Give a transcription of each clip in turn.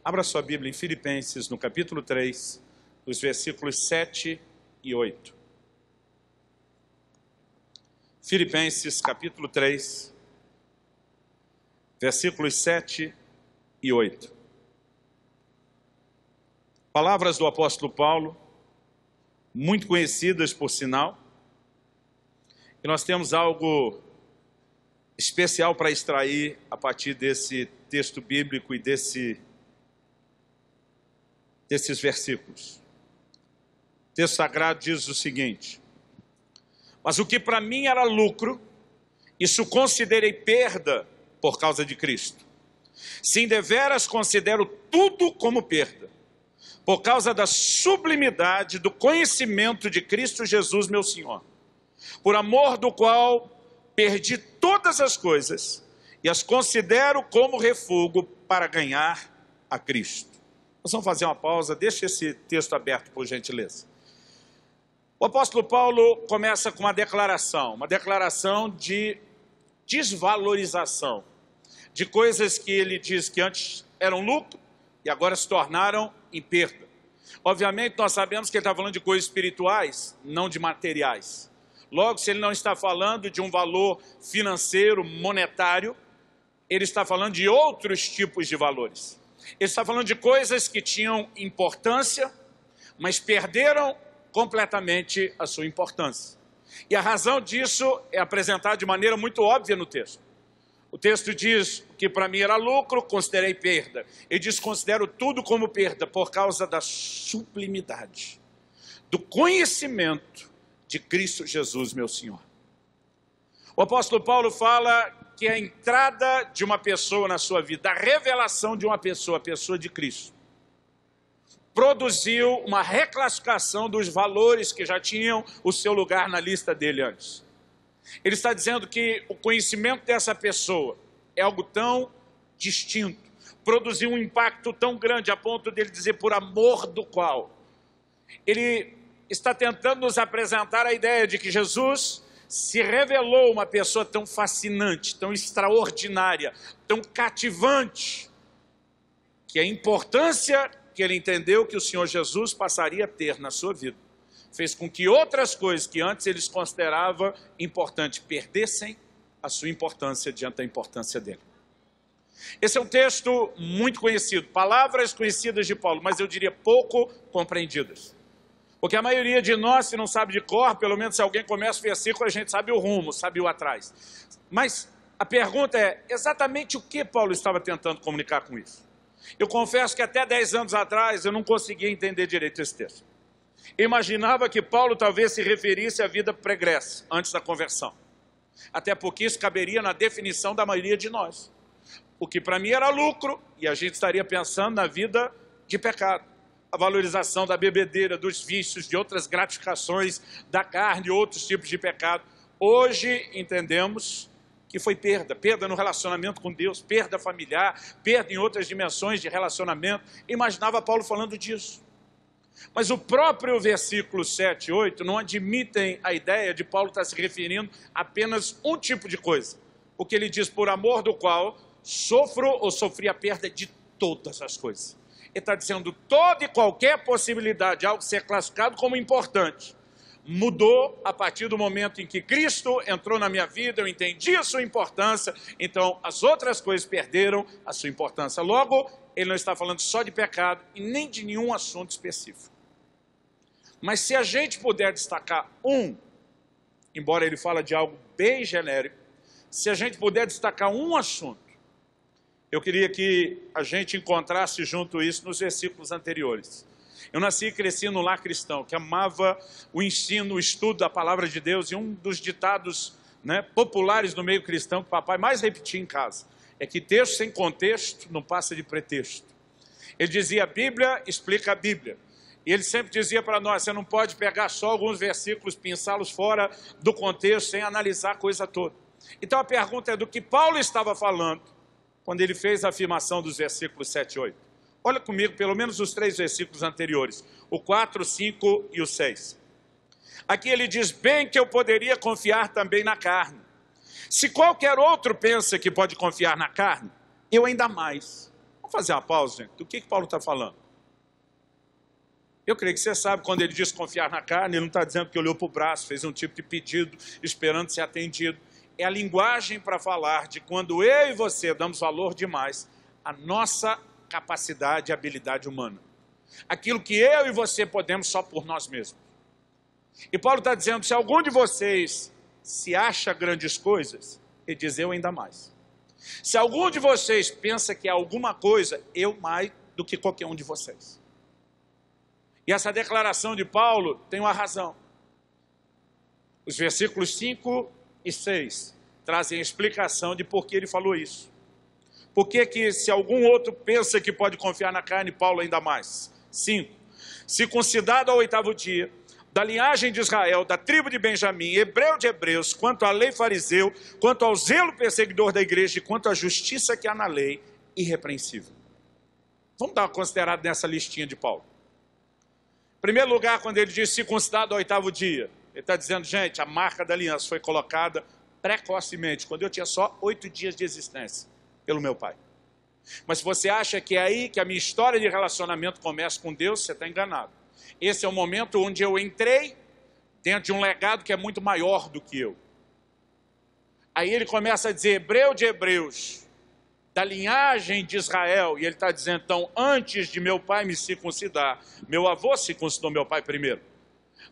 Abra sua Bíblia em Filipenses, no capítulo 3, os versículos 7 e 8. Filipenses, capítulo 3, versículos 7 e 8. Palavras do apóstolo Paulo, muito conhecidas por sinal, e nós temos algo especial para extrair a partir desse texto bíblico e desses versículos. O texto sagrado diz o seguinte: mas o que para mim era lucro, isso considerei perda por causa de Cristo. Sim, deveras considero tudo como perda, por causa da sublimidade do conhecimento de Cristo Jesus, meu Senhor, por amor do qual perdi todas as coisas e as considero como refúgio para ganhar a Cristo. Nós vamos fazer uma pausa, deixa esse texto aberto, por gentileza. O apóstolo Paulo começa com uma declaração de desvalorização, de coisas que ele diz que antes eram lucro e agora se tornaram em perda. Obviamente nós sabemos que ele está falando de coisas espirituais, não de materiais. Logo, se ele não está falando de um valor financeiro, monetário, ele está falando de outros tipos de valores. Ele está falando de coisas que tinham importância, mas perderam completamente a sua importância. E a razão disso é apresentada de maneira muito óbvia no texto. O texto diz que para mim era lucro, considerei perda. Ele diz, considero tudo como perda por causa da sublimidade, do conhecimento de Cristo Jesus, meu Senhor. O apóstolo Paulo fala que a entrada de uma pessoa na sua vida, a revelação de uma pessoa, a pessoa de Cristo, produziu uma reclassificação dos valores que já tinham o seu lugar na lista dele antes. Ele está dizendo que o conhecimento dessa pessoa é algo tão distinto, produziu um impacto tão grande a ponto dele dizer por amor do qual. Ele está tentando nos apresentar a ideia de que Jesus se revelou uma pessoa tão fascinante, tão extraordinária, tão cativante, que a importância que ele entendeu que o Senhor Jesus passaria a ter na sua vida fez com que outras coisas que antes eles consideravam importantes perdessem a sua importância diante da importância dele. Esse é um texto muito conhecido, palavras conhecidas de Paulo, mas eu diria pouco compreendidas. Porque a maioria de nós, se não sabe de cor, pelo menos se alguém começa o versículo, a gente sabe o rumo, sabe o atrás. Mas a pergunta é, exatamente o que Paulo estava tentando comunicar com isso? Eu confesso que até 10 anos atrás eu não conseguia entender direito esse texto. Eu imaginava que Paulo talvez se referisse à vida pregressa, antes da conversão. Até porque isso caberia na definição da maioria de nós. O que para mim era lucro, e a gente estaria pensando na vida de pecado. A valorização da bebedeira, dos vícios, de outras gratificações da carne, outros tipos de pecado. Hoje entendemos que foi perda no relacionamento com Deus, perda familiar, perda em outras dimensões de relacionamento. Imaginava Paulo falando disso. Mas o próprio versículo 7 e 8 não admitem a ideia de Paulo estar se referindo a apenas um tipo de coisa. O que ele diz, por amor do qual sofro ou sofri a perda de todas as coisas. Ele está dizendo toda e qualquer possibilidade de algo ser classificado como importante mudou a partir do momento em que Cristo entrou na minha vida, eu entendi a sua importância, então as outras coisas perderam a sua importância. Logo, ele não está falando só de pecado e nem de nenhum assunto específico. Mas se a gente puder destacar embora ele fale de algo bem genérico, se a gente puder destacar um assunto, eu queria que a gente encontrasse junto isso nos versículos anteriores. Eu nasci e cresci no lar cristão, que amava o ensino, o estudo da palavra de Deus, e um dos ditados populares no meio cristão que o papai mais repetia em casa, é que texto sem contexto não passa de pretexto. Ele dizia, a Bíblia explica a Bíblia. E ele sempre dizia para nós, você não pode pegar só alguns versículos, pensá-los fora do contexto, sem analisar a coisa toda. Então a pergunta é do que Paulo estava falando, quando ele fez a afirmação dos versículos 7 e 8. Olha comigo, pelo menos os 3 versículos anteriores, o 4, 5 e o 6. Aqui ele diz, bem que eu poderia confiar também na carne. Se qualquer outro pensa que pode confiar na carne, eu ainda mais. Vamos fazer uma pausa, gente. Do que Paulo está falando? Eu creio que você sabe, quando ele diz confiar na carne, ele não está dizendo que olhou para o braço, fez um tipo de pedido, esperando ser atendido. É a linguagem para falar de quando eu e você damos valor demais à nossa capacidade e habilidade humana. Aquilo que eu e você podemos só por nós mesmos. E Paulo está dizendo, se algum de vocês se acha grandes coisas, ele diz, eu ainda mais. Se algum de vocês pensa que é alguma coisa, eu mais do que qualquer um de vocês. E essa declaração de Paulo tem uma razão. Os versículos 5 e 6 trazem a explicação de por que ele falou isso. Por que se algum outro pensa que pode confiar na carne, Paulo ainda mais. 5. Circuncidado ao 8º dia, da linhagem de Israel, da tribo de Benjamim, hebreu de hebreus, quanto à lei fariseu, quanto ao zelo perseguidor da igreja e quanto à justiça que há na lei, irrepreensível. Vamos dar uma considerada nessa listinha de Paulo. Em primeiro lugar, quando ele diz circuncidado ao 8º dia, ele está dizendo, gente, a marca da aliança foi colocada precocemente, quando eu tinha só 8 dias de existência, pelo meu pai. Mas se você acha que é aí que a minha história de relacionamento começa com Deus, você está enganado. Esse é o momento onde eu entrei dentro de um legado que é muito maior do que eu. Aí ele começa a dizer, hebreu de hebreus, da linhagem de Israel, e ele está dizendo, então, antes de meu pai me circuncidar, meu avô circuncidou meu pai primeiro.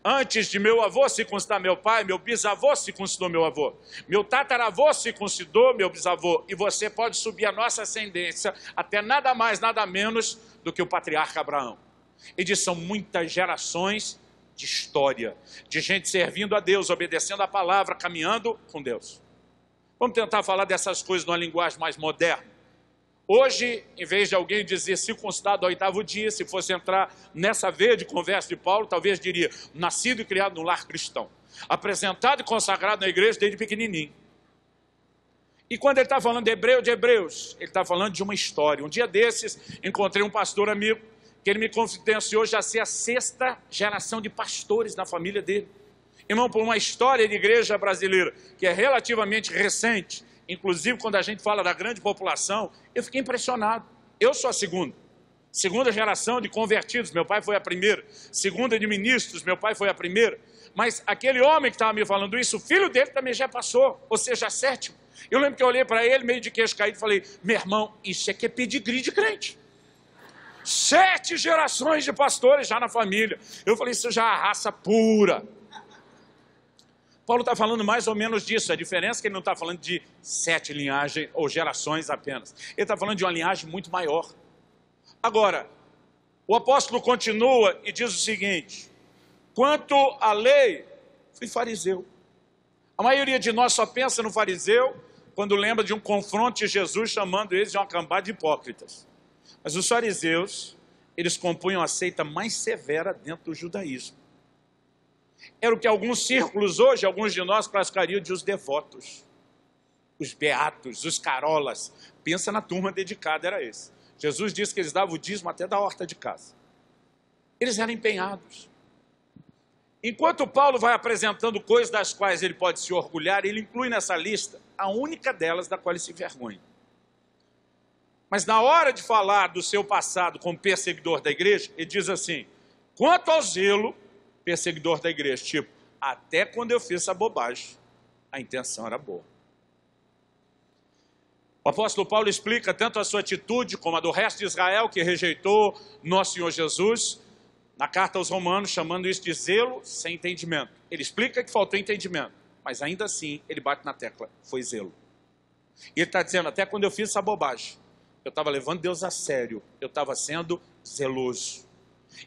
Antes de meu avô circuncidar meu pai, meu bisavô circuncidou meu avô. Meu tataravô circuncidou meu bisavô. E você pode subir a nossa ascendência até nada mais, nada menos do que o patriarca Abraão. E diz, são muitas gerações de história, de gente servindo a Deus, obedecendo a palavra, caminhando com Deus. Vamos tentar falar dessas coisas numa linguagem mais moderna. Hoje, em vez de alguém dizer circuncidado ao 8º dia, se fosse entrar nessa veia de conversa de Paulo, talvez diria, nascido e criado no lar cristão, apresentado e consagrado na igreja desde pequenininho. E quando ele está falando de hebreu de hebreus, ele está falando de uma história. Um dia desses, encontrei um pastor amigo, que ele me confidenciou já ser a 6ª geração de pastores na família dele. Irmão, por uma história de igreja brasileira, que é relativamente recente, inclusive quando a gente fala da grande população, eu fiquei impressionado. Eu sou a segunda geração de convertidos, meu pai foi a primeira. Segunda de ministros, meu pai foi a primeira. Mas aquele homem que estava me falando isso, o filho dele também já passou, ou seja, a 7ª. Eu lembro que eu olhei para ele, meio de queixo caído, e falei, meu irmão, isso aqui é pedigree de crente. 7 gerações de pastores já na família. Eu falei, isso já é a raça pura. Paulo está falando mais ou menos disso. A diferença é que ele não está falando de 7 linhagens ou gerações apenas. Ele está falando de uma linhagem muito maior. Agora, o apóstolo continua e diz o seguinte, quanto à lei, fui fariseu. A maioria de nós só pensa no fariseu quando lembra de um confronto de Jesus chamando eles de uma cambada de hipócritas. Mas os fariseus, eles compunham a seita mais severa dentro do judaísmo. Era o que alguns círculos hoje, alguns de nós classificariam de os devotos, os beatos, os carolas. Pensa na turma dedicada, era esse. Jesus disse que eles davam o dízimo até da horta de casa. Eles eram empenhados. Enquanto Paulo vai apresentando coisas das quais ele pode se orgulhar, ele inclui nessa lista a única delas da qual ele se envergonha. Mas na hora de falar do seu passado como perseguidor da igreja, ele diz assim, quanto ao zelo, perseguidor da igreja, tipo, até quando eu fiz essa bobagem, a intenção era boa. O apóstolo Paulo explica tanto a sua atitude como a do resto de Israel, que rejeitou nosso Senhor Jesus, na carta aos Romanos, chamando isso de zelo sem entendimento. Ele explica que faltou entendimento, mas ainda assim ele bate na tecla, foi zelo. E ele está dizendo, até quando eu fiz essa bobagem, eu estava levando Deus a sério, eu estava sendo zeloso.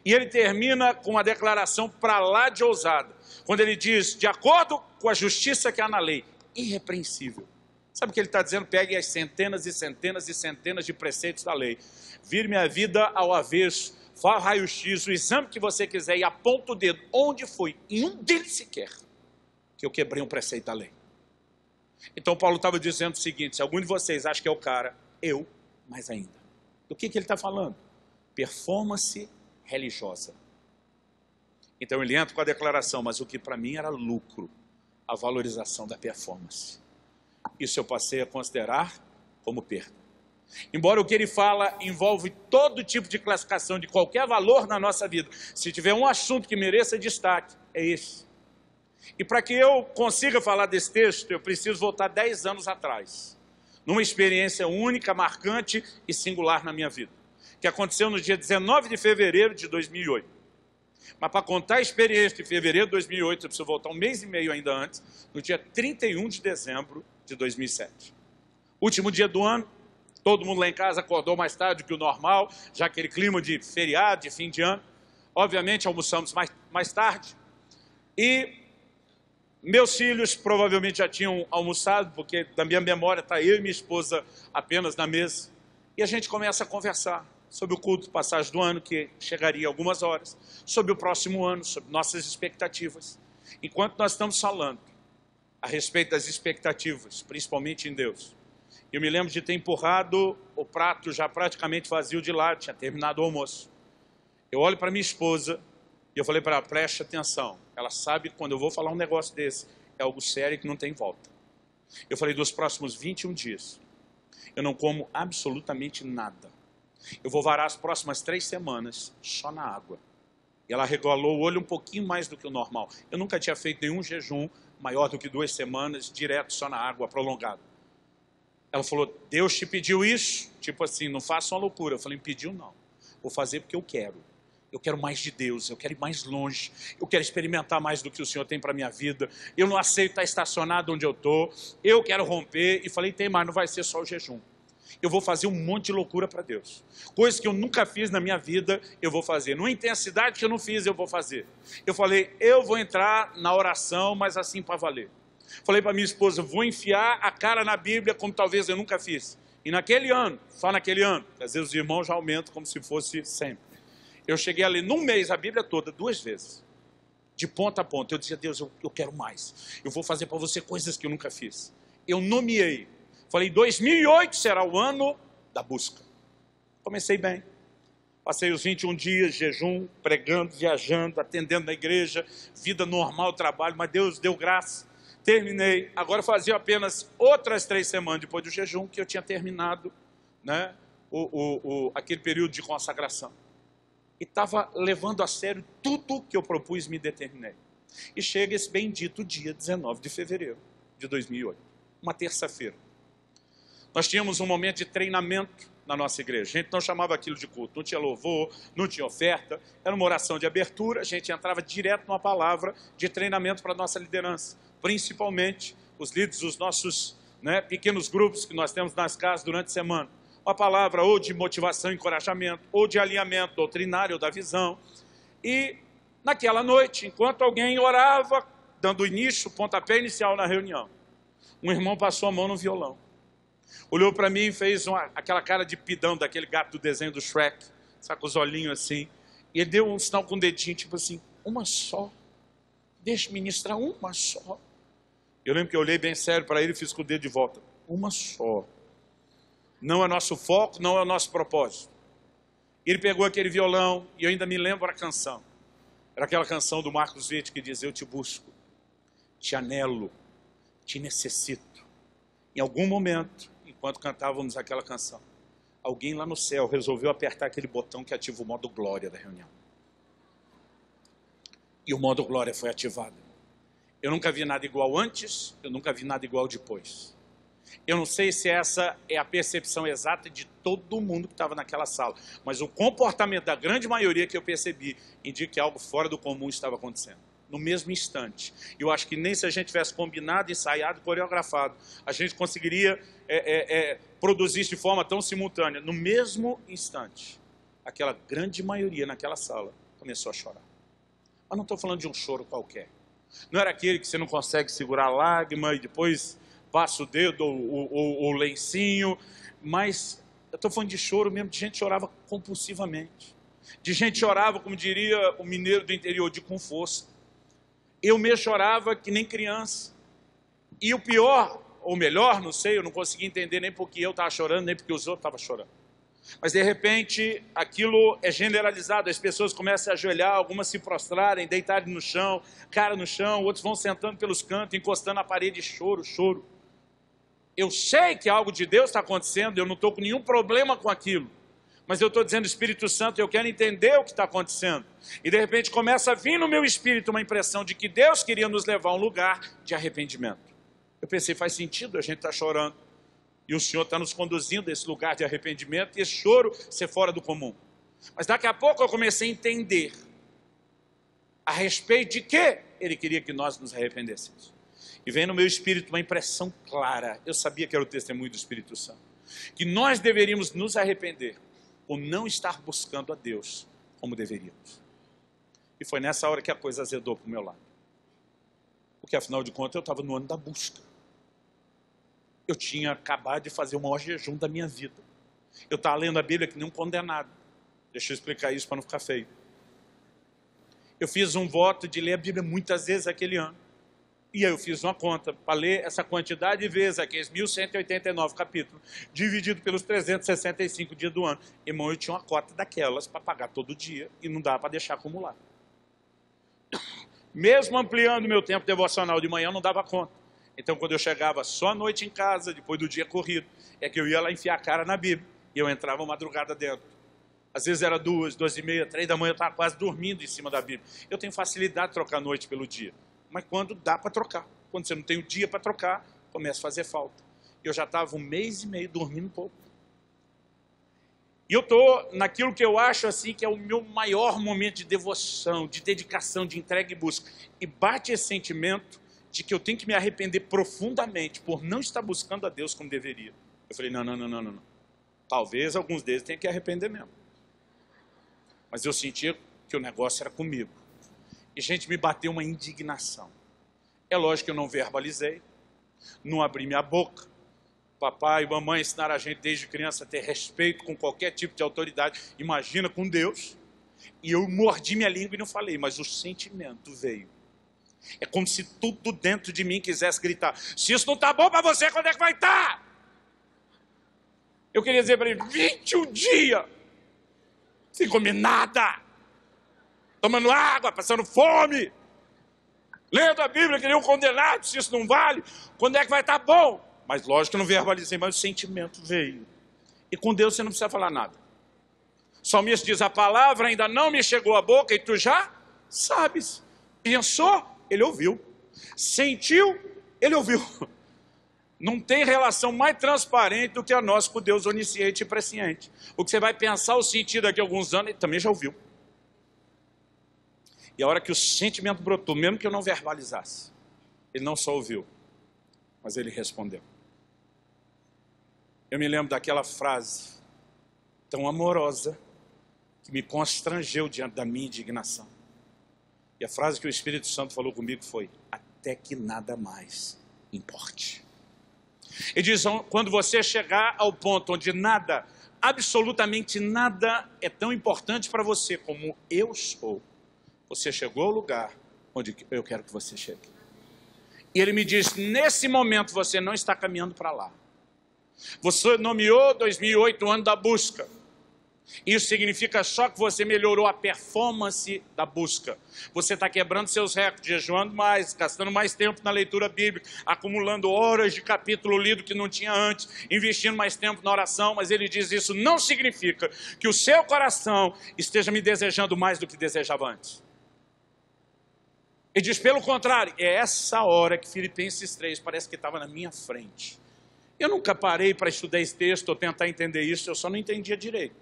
E ele termina com uma declaração para lá de ousada, quando ele diz, de acordo com a justiça que há na lei, irrepreensível. Sabe o que ele está dizendo? Pegue as centenas e centenas e centenas de preceitos da lei, vire minha vida ao avesso, vá ao raio-x, o exame que você quiser e aponta o dedo, onde foi, em um deles sequer, que eu quebrei um preceito da lei. Então Paulo estava dizendo o seguinte, se algum de vocês acha que é o cara, eu, mais ainda. Do que ele está falando? Performance religiosa. Então ele entra com a declaração, mas o que para mim era lucro, a valorização da performance. Isso eu passei a considerar como perda. Embora o que ele fala envolve todo tipo de classificação de qualquer valor na nossa vida, se tiver um assunto que mereça destaque, é esse. E para que eu consiga falar desse texto, eu preciso voltar 10 anos atrás, numa experiência única, marcante e singular na minha vida, que aconteceu no dia 19 de fevereiro de 2008. Mas para contar a experiência de fevereiro de 2008, eu preciso voltar um mês e meio ainda antes, no dia 31 de dezembro de 2007. Último dia do ano, todo mundo lá em casa acordou mais tarde do que o normal, já aquele clima de feriado, de fim de ano. Obviamente almoçamos mais tarde. E meus filhos provavelmente já tinham almoçado, porque da minha memória está eu e minha esposa apenas na mesa. E a gente começa a conversar sobre o culto de passagem do ano, que chegaria algumas horas, sobre o próximo ano, sobre nossas expectativas. Enquanto nós estamos falando a respeito das expectativas, principalmente em Deus, eu me lembro de ter empurrado o prato já praticamente vazio de lado, tinha terminado o almoço. Eu olho para minha esposa e eu falei para ela, preste atenção. Ela sabe que quando eu vou falar um negócio desse, é algo sério que não tem volta. Eu falei, dos próximos 21 dias, eu não como absolutamente nada. Eu vou varar as próximas 3 semanas só na água. E ela regalou o olho um pouquinho mais do que o normal. Eu nunca tinha feito nenhum jejum maior do que 2 semanas, direto só na água, prolongado. Ela falou, Deus te pediu isso? Tipo assim, não faça uma loucura. Eu falei, pediu não. Vou fazer porque eu quero. Eu quero mais de Deus, eu quero ir mais longe. Eu quero experimentar mais do que o Senhor tem para a minha vida. Eu não aceito estar estacionado onde eu estou. Eu quero romper. E falei, tem mais, não vai ser só o jejum. Eu vou fazer um monte de loucura para Deus. Coisas que eu nunca fiz na minha vida, eu vou fazer. Numa intensidade que eu não fiz, eu vou fazer. Eu falei, eu vou entrar na oração, mas assim para valer. Falei para minha esposa, vou enfiar a cara na Bíblia como talvez eu nunca fiz. E naquele ano, só naquele ano, às vezes os irmãos já aumentam como se fosse sempre. Eu cheguei a ler num mês a Bíblia toda, 2 vezes. De ponta a ponta. Eu dizia, Deus, eu quero mais. Eu vou fazer para você coisas que eu nunca fiz. Eu nomeei. Falei, 2008 será o ano da busca. Comecei bem. Passei os 21 dias, jejum, pregando, viajando, atendendo na igreja, vida normal, trabalho, mas Deus deu graça. Terminei. Agora fazia apenas outras 3 semanas depois do jejum que eu tinha terminado, né, aquele período de consagração. E estava levando a sério tudo que eu propus e me determinei. E chega esse bendito dia 19 de fevereiro de 2008, uma terça-feira. Nós tínhamos um momento de treinamento na nossa igreja. A gente não chamava aquilo de culto, não tinha louvor, não tinha oferta, era uma oração de abertura, a gente entrava direto numa palavra de treinamento para a nossa liderança, principalmente os líderes dos nossos, né, pequenos grupos que nós temos nas casas durante a semana. Uma palavra ou de motivação, encorajamento, ou de alinhamento doutrinário ou da visão. E naquela noite, enquanto alguém orava, dando início, pontapé inicial na reunião, um irmão passou a mão no violão. Olhou para mim e fez aquela cara de pidão daquele gato do desenho do Shrek, sabe, com os olhinhos assim. E ele deu um sinal com o dedinho, tipo assim, uma só. Deixa ministrar uma só. Eu lembro que eu olhei bem sério para ele e fiz com o dedo de volta. Uma só. Não é nosso foco, não é o nosso propósito. Ele pegou aquele violão e eu ainda me lembro a canção. Era aquela canção do Marcos Witt que diz, eu te busco, te anelo, te necessito. Em algum momento, enquanto cantávamos aquela canção, alguém lá no céu resolveu apertar aquele botão que ativa o modo glória da reunião. E o modo glória foi ativado. Eu nunca vi nada igual antes, eu nunca vi nada igual depois. Eu não sei se essa é a percepção exata de todo mundo que estava naquela sala, mas o comportamento da grande maioria que eu percebi indica que algo fora do comum estava acontecendo. No mesmo instante. Eu acho que nem se a gente tivesse combinado, ensaiado, coreografado, a gente conseguiria produzir isso de forma tão simultânea. No mesmo instante, aquela grande maioria naquela sala começou a chorar. Mas não estou falando de um choro qualquer. Não era aquele que você não consegue segurar a lágrima e depois passa o dedo ou o lencinho, mas eu estou falando de choro mesmo, de gente que chorava compulsivamente. De gente que chorava, como diria o mineiro do interior, com força. Eu mesmo chorava que nem criança. E o pior, ou melhor, não sei, eu não consegui entender nem porque eu estava chorando, nem porque os outros estavam chorando. Mas de repente, aquilo é generalizado, as pessoas começam a ajoelhar, algumas se prostrarem, deitarem no chão, cara no chão, outros vão sentando pelos cantos, encostando na parede, choro, choro. Eu sei que algo de Deus está acontecendo, eu não estou com nenhum problema com aquilo. Mas eu estou dizendo, Espírito Santo, eu quero entender o que está acontecendo. E de repente começa a vir no meu espírito uma impressão de que Deus queria nos levar a um lugar de arrependimento. Eu pensei, faz sentido, a gente está chorando. E o Senhor está nos conduzindo a esse lugar de arrependimento e esse choro ser fora do comum. Mas daqui a pouco eu comecei a entender a respeito de que Ele queria que nós nos arrependêssemos. E veio no meu espírito uma impressão clara. Eu sabia que era o testemunho do Espírito Santo. Que nós deveríamos nos arrepender por não estar buscando a Deus como deveríamos. E foi nessa hora que a coisa azedou para o meu lado. Porque afinal de contas eu estava no ano da busca. Eu tinha acabado de fazer o maior jejum da minha vida. Eu estava lendo a Bíblia que nem um condenado. Deixa eu explicar isso para não ficar feio. Eu fiz um voto de ler a Bíblia muitas vezes aquele ano. E aí eu fiz uma conta para ler essa quantidade de vezes, aqueles 1189 capítulos, dividido pelos 365 dias do ano. Irmão, eu tinha uma cota daquelas para pagar todo dia e não dava para deixar acumular. Mesmo ampliando meu tempo devocional de manhã, não dava conta. Então, quando eu chegava só à noite em casa, depois do dia corrido, é que eu ia lá enfiar a cara na Bíblia. E eu entrava madrugada dentro. Às vezes era 2, 2h30, 3 da manhã, eu estava quase dormindo em cima da Bíblia. Eu tenho facilidade de trocar a noite pelo dia. Mas quando dá para trocar. Quando você não tem o dia para trocar, começa a fazer falta. Eu já estava 1 mês e meio dormindo pouco. E eu estou naquilo que eu acho assim que é o meu maior momento de devoção, de dedicação, de entrega e busca. E bate esse sentimento de que eu tenho que me arrepender profundamente por não estar buscando a Deus como deveria. Eu falei, não. Talvez alguns deles tenham que arrepender mesmo. Mas eu sentia que o negócio era comigo. E, gente, me bateu uma indignação. É lógico que eu não verbalizei, não abri minha boca. Papai e mamãe ensinaram a gente desde criança a ter respeito com qualquer tipo de autoridade. Imagina com Deus. E eu mordi minha língua e não falei, mas o sentimento veio. É como se tudo dentro de mim quisesse gritar, se isso não está bom para você, quando é que vai estar? Eu queria dizer para ele, 21 dias, sem comer nada, tomando água, passando fome, lendo a Bíblia, que nem um condenado, se isso não vale, quando é que vai estar bom? Mas lógico que eu não verbalizei, mas o sentimento veio. E com Deus você não precisa falar nada. O salmista diz, a palavra ainda não me chegou à boca e tu já sabes. Pensou, ele ouviu. Sentiu, ele ouviu. Não tem relação mais transparente do que a nossa com Deus onisciente e presciente. O que você vai pensar ou sentir daqui a alguns anos, ele também já ouviu. E a hora que o sentimento brotou, mesmo que eu não verbalizasse, ele não só ouviu, mas ele respondeu. Eu me lembro daquela frase tão amorosa que me constrangeu diante da minha indignação. E a frase que o Espírito Santo falou comigo foi, até que nada mais importe. Ele diz, quando você chegar ao ponto onde nada, absolutamente nada é tão importante para você como eu sou, você chegou ao lugar onde eu quero que você chegue. E ele me diz, nesse momento você não está caminhando para lá. Você nomeou 2008 o ano da busca. Isso significa só que você melhorou a performance da busca. Você está quebrando seus recordes, jejuando mais, gastando mais tempo na leitura bíblica, acumulando horas de capítulo lido que não tinha antes, investindo mais tempo na oração, mas ele diz isso não significa que o seu coração esteja me desejando mais do que desejava antes. Ele diz, pelo contrário, é essa hora que Filipenses 3 parece que estava na minha frente. Eu nunca parei para estudar esse texto ou tentar entender isso, eu só não entendia direito.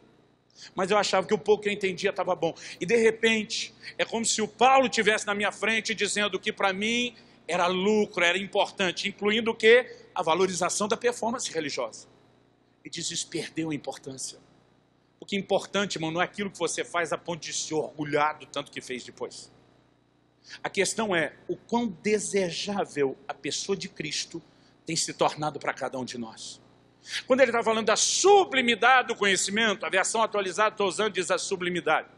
Mas eu achava que o pouco que eu entendia estava bom. E de repente, é como se o Paulo estivesse na minha frente dizendo que para mim era lucro, era importante, incluindo o quê? A valorização da performance religiosa. E diz, isso perdeu a importância. Porque importante, irmão, não é aquilo que você faz a ponto de se orgulhar do tanto que fez depois. A questão é o quão desejável a pessoa de Cristo tem se tornado para cada um de nós. Quando ele está falando da sublimidade do conhecimento, a versão atualizada, estou usando, diz a sublimidade.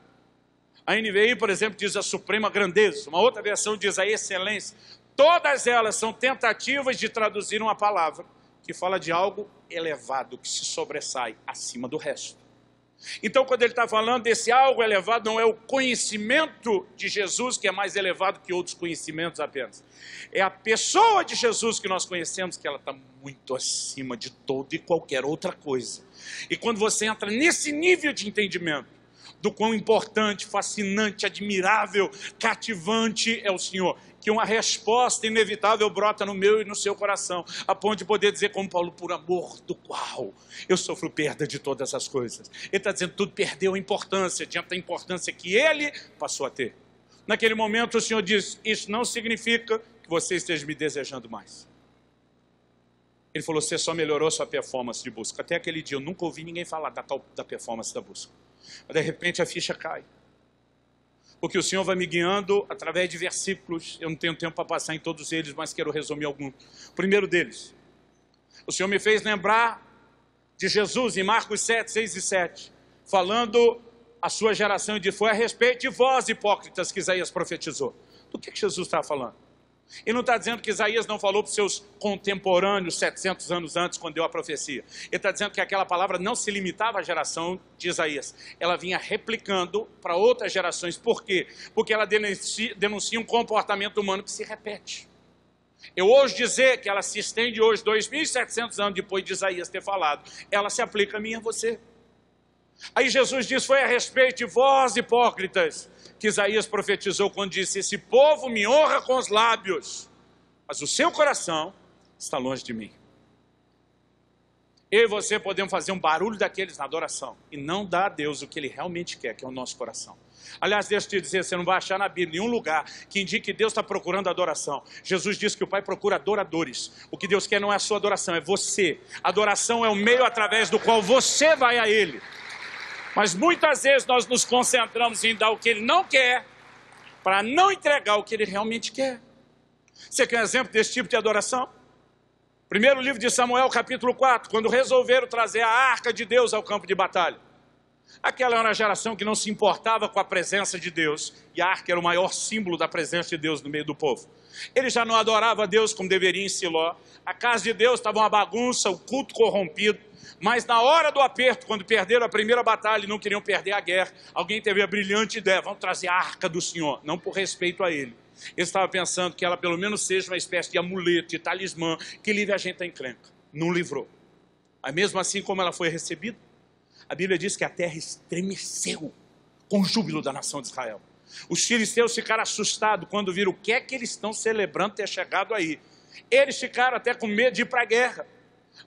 A NVI, por exemplo, diz a suprema grandeza. Uma outra versão diz a excelência. Todas elas são tentativas de traduzir uma palavra que fala de algo elevado, que se sobressai acima do resto. Então, quando ele está falando desse algo elevado, não é o conhecimento de Jesus que é mais elevado que outros conhecimentos apenas. É a pessoa de Jesus que nós conhecemos, que ela está muito acima de toda e qualquer outra coisa. E quando você entra nesse nível de entendimento, do quão importante, fascinante, admirável, cativante é o Senhor, que uma resposta inevitável brota no meu e no seu coração, a ponto de poder dizer como Paulo, por amor do qual eu sofro perda de todas as coisas. Ele está dizendo, tudo perdeu a importância, diante da importância que ele passou a ter. Naquele momento o Senhor diz, isso não significa que você esteja me desejando mais. Ele falou, você só melhorou sua performance de busca. Até aquele dia eu nunca ouvi ninguém falar da performance da busca. Mas de repente a ficha cai. Porque o Senhor vai me guiando através de versículos. Eu não tenho tempo para passar em todos eles, mas quero resumir algum. O primeiro deles. O Senhor me fez lembrar de Jesus em Marcos 7, 6 e 7. Falando a sua geração e disse, foi a respeito de vós, hipócritas, que Isaías profetizou. Do que Jesus estava falando? Ele não está dizendo que Isaías não falou para os seus contemporâneos 700 anos antes, quando deu a profecia. Ele está dizendo que aquela palavra não se limitava à geração de Isaías. Ela vinha replicando para outras gerações. Por quê? Porque ela denuncia um comportamento humano que se repete. Eu hoje dizer que ela se estende hoje, 2.700 anos depois de Isaías ter falado, ela se aplica a mim e a você. Aí Jesus diz, foi a respeito de vós, hipócritas, que Isaías profetizou quando disse, esse povo me honra com os lábios, mas o seu coração está longe de mim. Eu e você podemos fazer um barulho daqueles na adoração e não dar a Deus o que Ele realmente quer, que é o nosso coração. Aliás, deixa eu te dizer, você não vai achar na Bíblia nenhum lugar que indique que Deus está procurando adoração. Jesus disse que o Pai procura adoradores. O que Deus quer não é a sua adoração, é você. Adoração é o meio através do qual você vai a Ele. Mas muitas vezes nós nos concentramos em dar o que Ele não quer, para não entregar o que Ele realmente quer. Você quer um exemplo desse tipo de adoração? Primeiro livro de Samuel, capítulo 4, quando resolveram trazer a arca de Deus ao campo de batalha. Aquela era uma geração que não se importava com a presença de Deus, e a arca era o maior símbolo da presença de Deus no meio do povo. Ele já não adorava a Deus como deveria em Siló. A casa de Deus estava uma bagunça, o culto corrompido. Mas na hora do aperto, quando perderam a primeira batalha e não queriam perder a guerra, alguém teve a brilhante ideia, vamos trazer a arca do Senhor, não por respeito a Ele. Ele estava pensando que ela pelo menos seja uma espécie de amuleto, de talismã, que livre a gente da encrenca. Não livrou. Mas mesmo assim como ela foi recebida, a Bíblia diz que a terra estremeceu com o júbilo da nação de Israel. Os filisteus ficaram assustados quando viram o que é que eles estão celebrando ter chegado aí. Eles ficaram até com medo de ir para a guerra.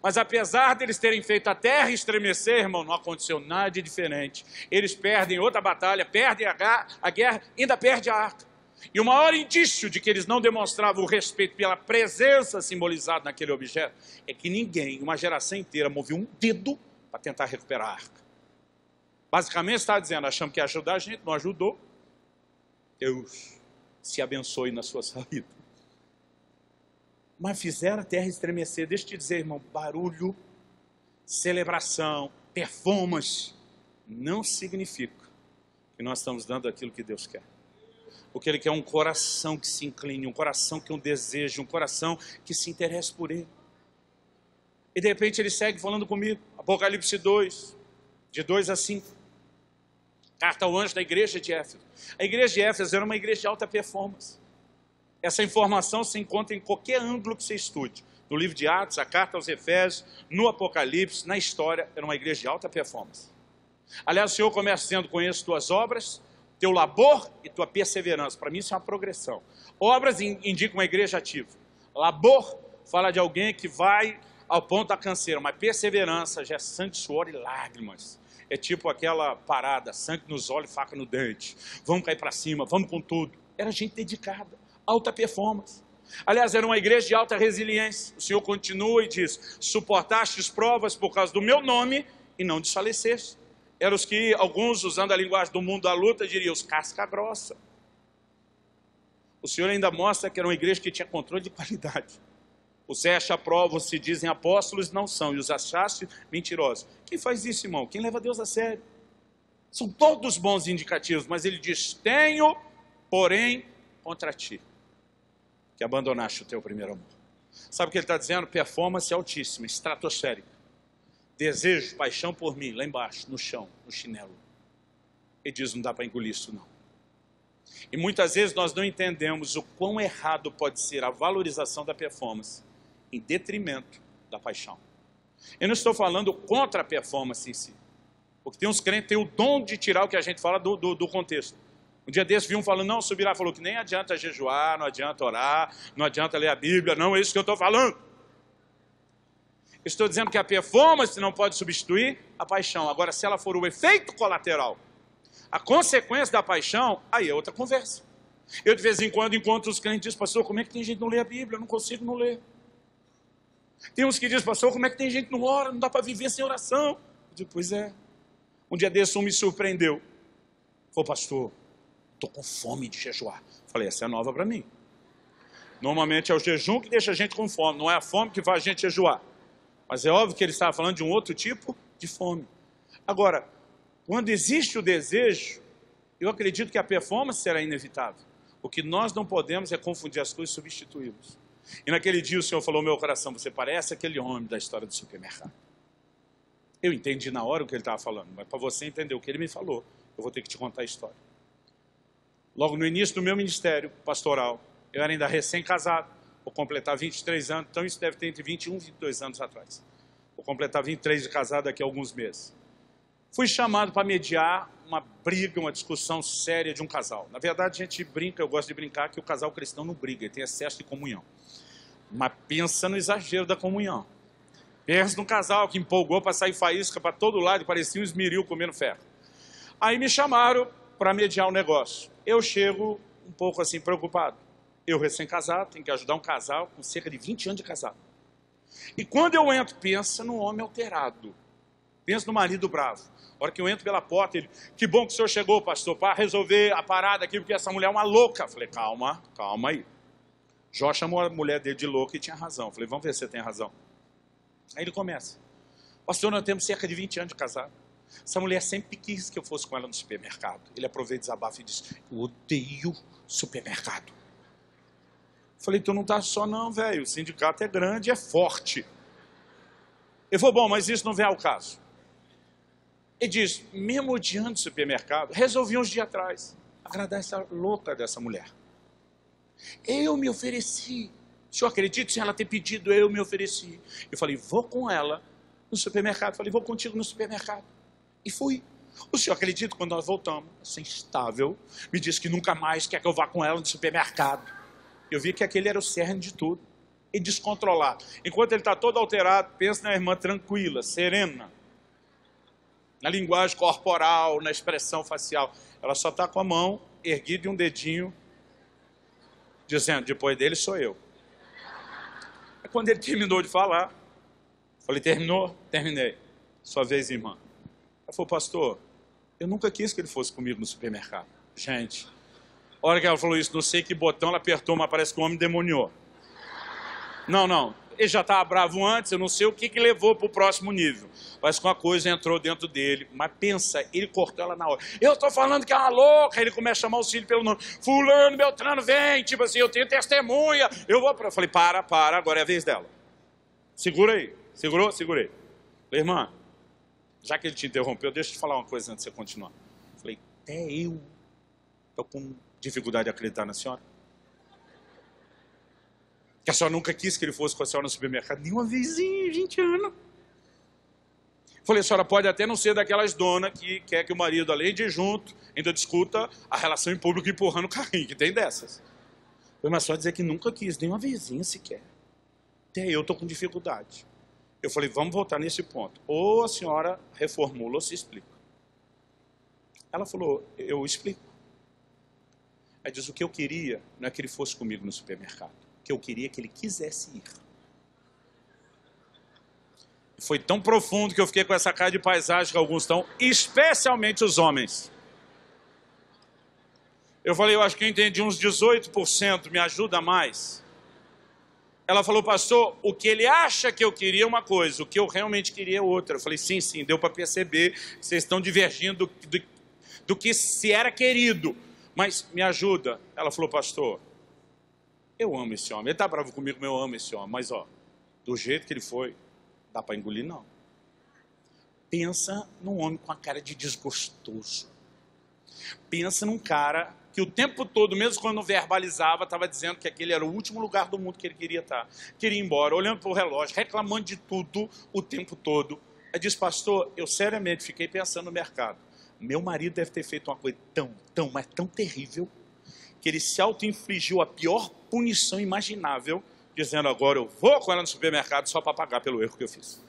Mas apesar deles terem feito a terra estremecer, irmão, não aconteceu nada de diferente. Eles perdem outra batalha, perdem a guerra, ainda perdem a arca. E o maior indício de que eles não demonstravam o respeito pela presença simbolizada naquele objeto, é que ninguém, uma geração inteira, moveu um dedo para tentar recuperar a arca. Basicamente está dizendo, achamos que ia ajudar a gente, não ajudou. Deus se abençoe na sua saída. Mas fizeram a terra estremecer. Deixa eu te dizer, irmão, barulho, celebração, performance, não significa que nós estamos dando aquilo que Deus quer. O que Ele quer é um coração que se incline, um coração que um deseje, um coração que se interesse por Ele. E de repente Ele segue falando comigo. Apocalipse 2, de 2 a 5. Carta ao anjo da igreja de Éfeso. A igreja de Éfeso era uma igreja de alta performance. Essa informação se encontra em qualquer ângulo que você estude. No livro de Atos, a carta aos Efésios, no Apocalipse, na história, era uma igreja de alta performance. Aliás, o Senhor começa dizendo, conheço tuas obras, teu labor e tua perseverança. Para mim isso é uma progressão. Obras indicam uma igreja ativa. Labor fala de alguém que vai ao ponto da canseira, mas perseverança já é sangue, suor e lágrimas. É tipo aquela parada, sangue nos olhos, faca no dente. Vamos cair para cima, vamos com tudo. Era gente dedicada, alta performance. Aliás, era uma igreja de alta resiliência. O Senhor continua e diz, suportastes provas por causa do meu nome e não desfaleceste. Eram os que, alguns, usando a linguagem do mundo da luta, diriam os casca grossa. O Senhor ainda mostra que era uma igreja que tinha controle de qualidade. Os acha prova, se dizem apóstolos, não são, e os achaste mentirosos. Quem faz isso, irmão? Quem leva Deus a sério? São todos bons indicativos, mas ele diz, tenho, porém, contra ti, que abandonaste o teu primeiro amor. Sabe o que ele está dizendo? Performance altíssima, estratosférica. desejo, paixão por mim, lá embaixo, no chão, no chinelo. Ele diz, não dá para engolir isso não. E muitas vezes nós não entendemos o quão errado pode ser a valorização da performance em detrimento da paixão. Eu não estou falando contra a performance em si, porque tem uns crentes que têm o dom de tirar o que a gente fala do contexto. Um dia desse vi um falando, não, o Subirá falou que nem adianta jejuar, não adianta orar, não adianta ler a Bíblia, não, é isso que eu estou falando. Estou dizendo que a performance não pode substituir a paixão. Agora, se ela for o efeito colateral, a consequência da paixão, aí é outra conversa. Eu de vez em quando encontro os crentes e diz, pastor, como é que tem gente que não lê a Bíblia? Eu não consigo não ler. Tem uns que dizem, pastor, como é que tem gente que não ora? Não dá para viver sem oração. Eu digo, pois é. Um dia desse um me surpreendeu. Falei, pastor, estou com fome de jejuar. Falei, essa é nova para mim. Normalmente é o jejum que deixa a gente com fome, não é a fome que faz a gente jejuar. Mas é óbvio que ele estava falando de um outro tipo de fome. Agora, quando existe o desejo, eu acredito que a performance será inevitável. O que nós não podemos é confundir as coisas e substituí-las. E naquele dia o Senhor falou ao meu coração, você parece aquele homem da história do supermercado. Eu entendi na hora o que ele estava falando, mas para você entender o que ele me falou, eu vou ter que te contar a história. Logo no início do meu ministério pastoral, eu era ainda recém-casado, vou completar 23 anos, então isso deve ter entre 21 e 22 anos atrás. Vou completar 23 de casado daqui a alguns meses. Fui chamado para mediar uma briga, uma discussão séria de um casal. Na verdade, a gente brinca, eu gosto de brincar, que o casal cristão não briga, ele tem excesso de comunhão. Mas pensa no exagero da comunhão. Pensa num casal que empolgou para sair faísca para todo lado e parecia um esmeril comendo ferro. Aí me chamaram para mediar o negócio. Eu chego um pouco assim preocupado. Eu recém-casado, tenho que ajudar um casal com cerca de 20 anos de casado. E quando eu entro, pensa num homem alterado. Pensa no marido bravo. A hora que eu entro pela porta, ele, que bom que o senhor chegou, pastor, para resolver a parada aqui, porque essa mulher é uma louca. Eu falei, calma, calma aí. Jó chamou a mulher dele de louca e tinha razão. Eu falei, vamos ver se você tem razão. Aí ele começa. Pastor, nós temos cerca de 20 anos de casado. Essa mulher sempre quis que eu fosse com ela no supermercado. Ele aproveita, desabafa e diz, eu odeio supermercado. Eu falei, tu não tá só não, velho. O sindicato é grande, é forte. Ele falou, bom, mas isso não vem ao caso. Ele diz, mesmo odiando o supermercado, resolvi uns dias atrás agradar essa louca dessa mulher. Eu me ofereci. O senhor acredita sem ela ter pedido, eu me ofereci. Eu falei, vou com ela no supermercado. Eu falei, vou contigo no supermercado. E fui. O senhor acredita quando nós voltamos, assim, instável, me disse que nunca mais quer que eu vá com ela no supermercado. Eu vi que aquele era o cerne de tudo. E descontrolado. Enquanto ele está todo alterado, pensa na irmã tranquila, serena. Na linguagem corporal, na expressão facial. Ela só está com a mão erguida e um dedinho, dizendo, depois dele sou eu. Aí quando ele terminou de falar, falei, terminou? Terminei. Sua vez, irmã. Ela falou, pastor, eu nunca quis que ele fosse comigo no supermercado. Gente, a hora que ela falou isso, não sei que botão ela apertou, mas parece que o homem demoniou. Não, ele já estava bravo antes, eu não sei o que levou para o próximo nível. Mas com a coisa entrou dentro dele. Mas pensa, ele cortou ela na hora. Eu estou falando que é uma louca. Aí ele começa a chamar o filho pelo nome. Fulano, Beltrano, vem. Tipo assim, eu tenho testemunha. Eu vou para... Eu falei, para, agora é a vez dela. Segura aí. Segurou? Segurei. Falei, irmã, já que ele te interrompeu, deixa eu te falar uma coisa antes de você continuar. Falei, até eu estou com dificuldade de acreditar na senhora. Que a senhora nunca quis que ele fosse com a senhora no supermercado. Nem uma vezinha, 20 anos. Falei, a senhora pode até não ser daquelas donas que quer que o marido, além de ir junto, ainda discuta a relação em público empurrando o carrinho, que tem dessas. Falei, mas só dizer que nunca quis, nem uma vezinha sequer. Até eu estou com dificuldade. Eu falei, vamos voltar nesse ponto. Ou a senhora reformula ou se explica. Ela falou, eu explico. Aí diz, o que eu queria não é que ele fosse comigo no supermercado. O que eu queria é que ele quisesse ir. Foi tão profundo que eu fiquei com essa cara de paisagem que alguns estão, especialmente os homens. Eu falei, eu acho que eu entendi uns 18%, me ajuda mais. Ela falou, pastor, o que ele acha que eu queria é uma coisa, o que eu realmente queria é outra. Eu falei, sim, deu para perceber, vocês estão divergindo do que se era querido. Mas me ajuda. Ela falou, pastor, eu amo esse homem. Ele está bravo comigo, mas eu amo esse homem. Mas, ó, do jeito que ele foi, dá para engolir, não. Pensa num homem com a cara de desgostoso. Pensa num cara que o tempo todo, mesmo quando verbalizava, estava dizendo que aquele era o último lugar do mundo que ele queria estar. Queria ir embora, olhando para o relógio, reclamando de tudo o tempo todo. Aí diz, pastor, eu seriamente fiquei pensando no mercado. Meu marido deve ter feito uma coisa mas tão terrível, que ele se auto-infligiu a pior punição imaginável, dizendo, agora eu vou com ela no supermercado só para pagar pelo erro que eu fiz.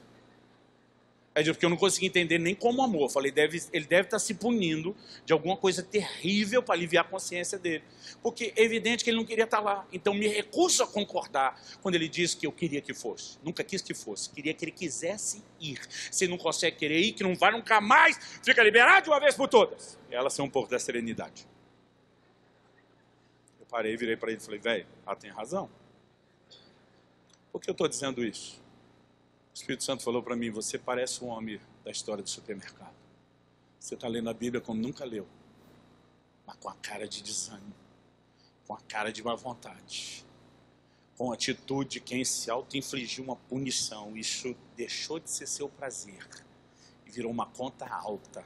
É porque eu não consegui entender nem como amor. Eu falei, ele deve estar se punindo de alguma coisa terrível para aliviar a consciência dele. Porque é evidente que ele não queria estar lá. Então me recuso a concordar quando ele disse que eu queria que fosse. Nunca quis que fosse. Queria que ele quisesse ir. Se ele não consegue querer ir, que não vai nunca mais, fica liberado de uma vez por todas. E ela saiu um pouco da serenidade. Eu parei, virei para ele e falei, velho, ela tem razão. Por que eu estou dizendo isso? O Espírito Santo falou para mim, você parece um homem da história do supermercado. Você está lendo a Bíblia como nunca leu, mas com a cara de desânimo, com a cara de má vontade, com a atitude de quem se auto-infligiu uma punição. Isso deixou de ser seu prazer e virou uma conta alta,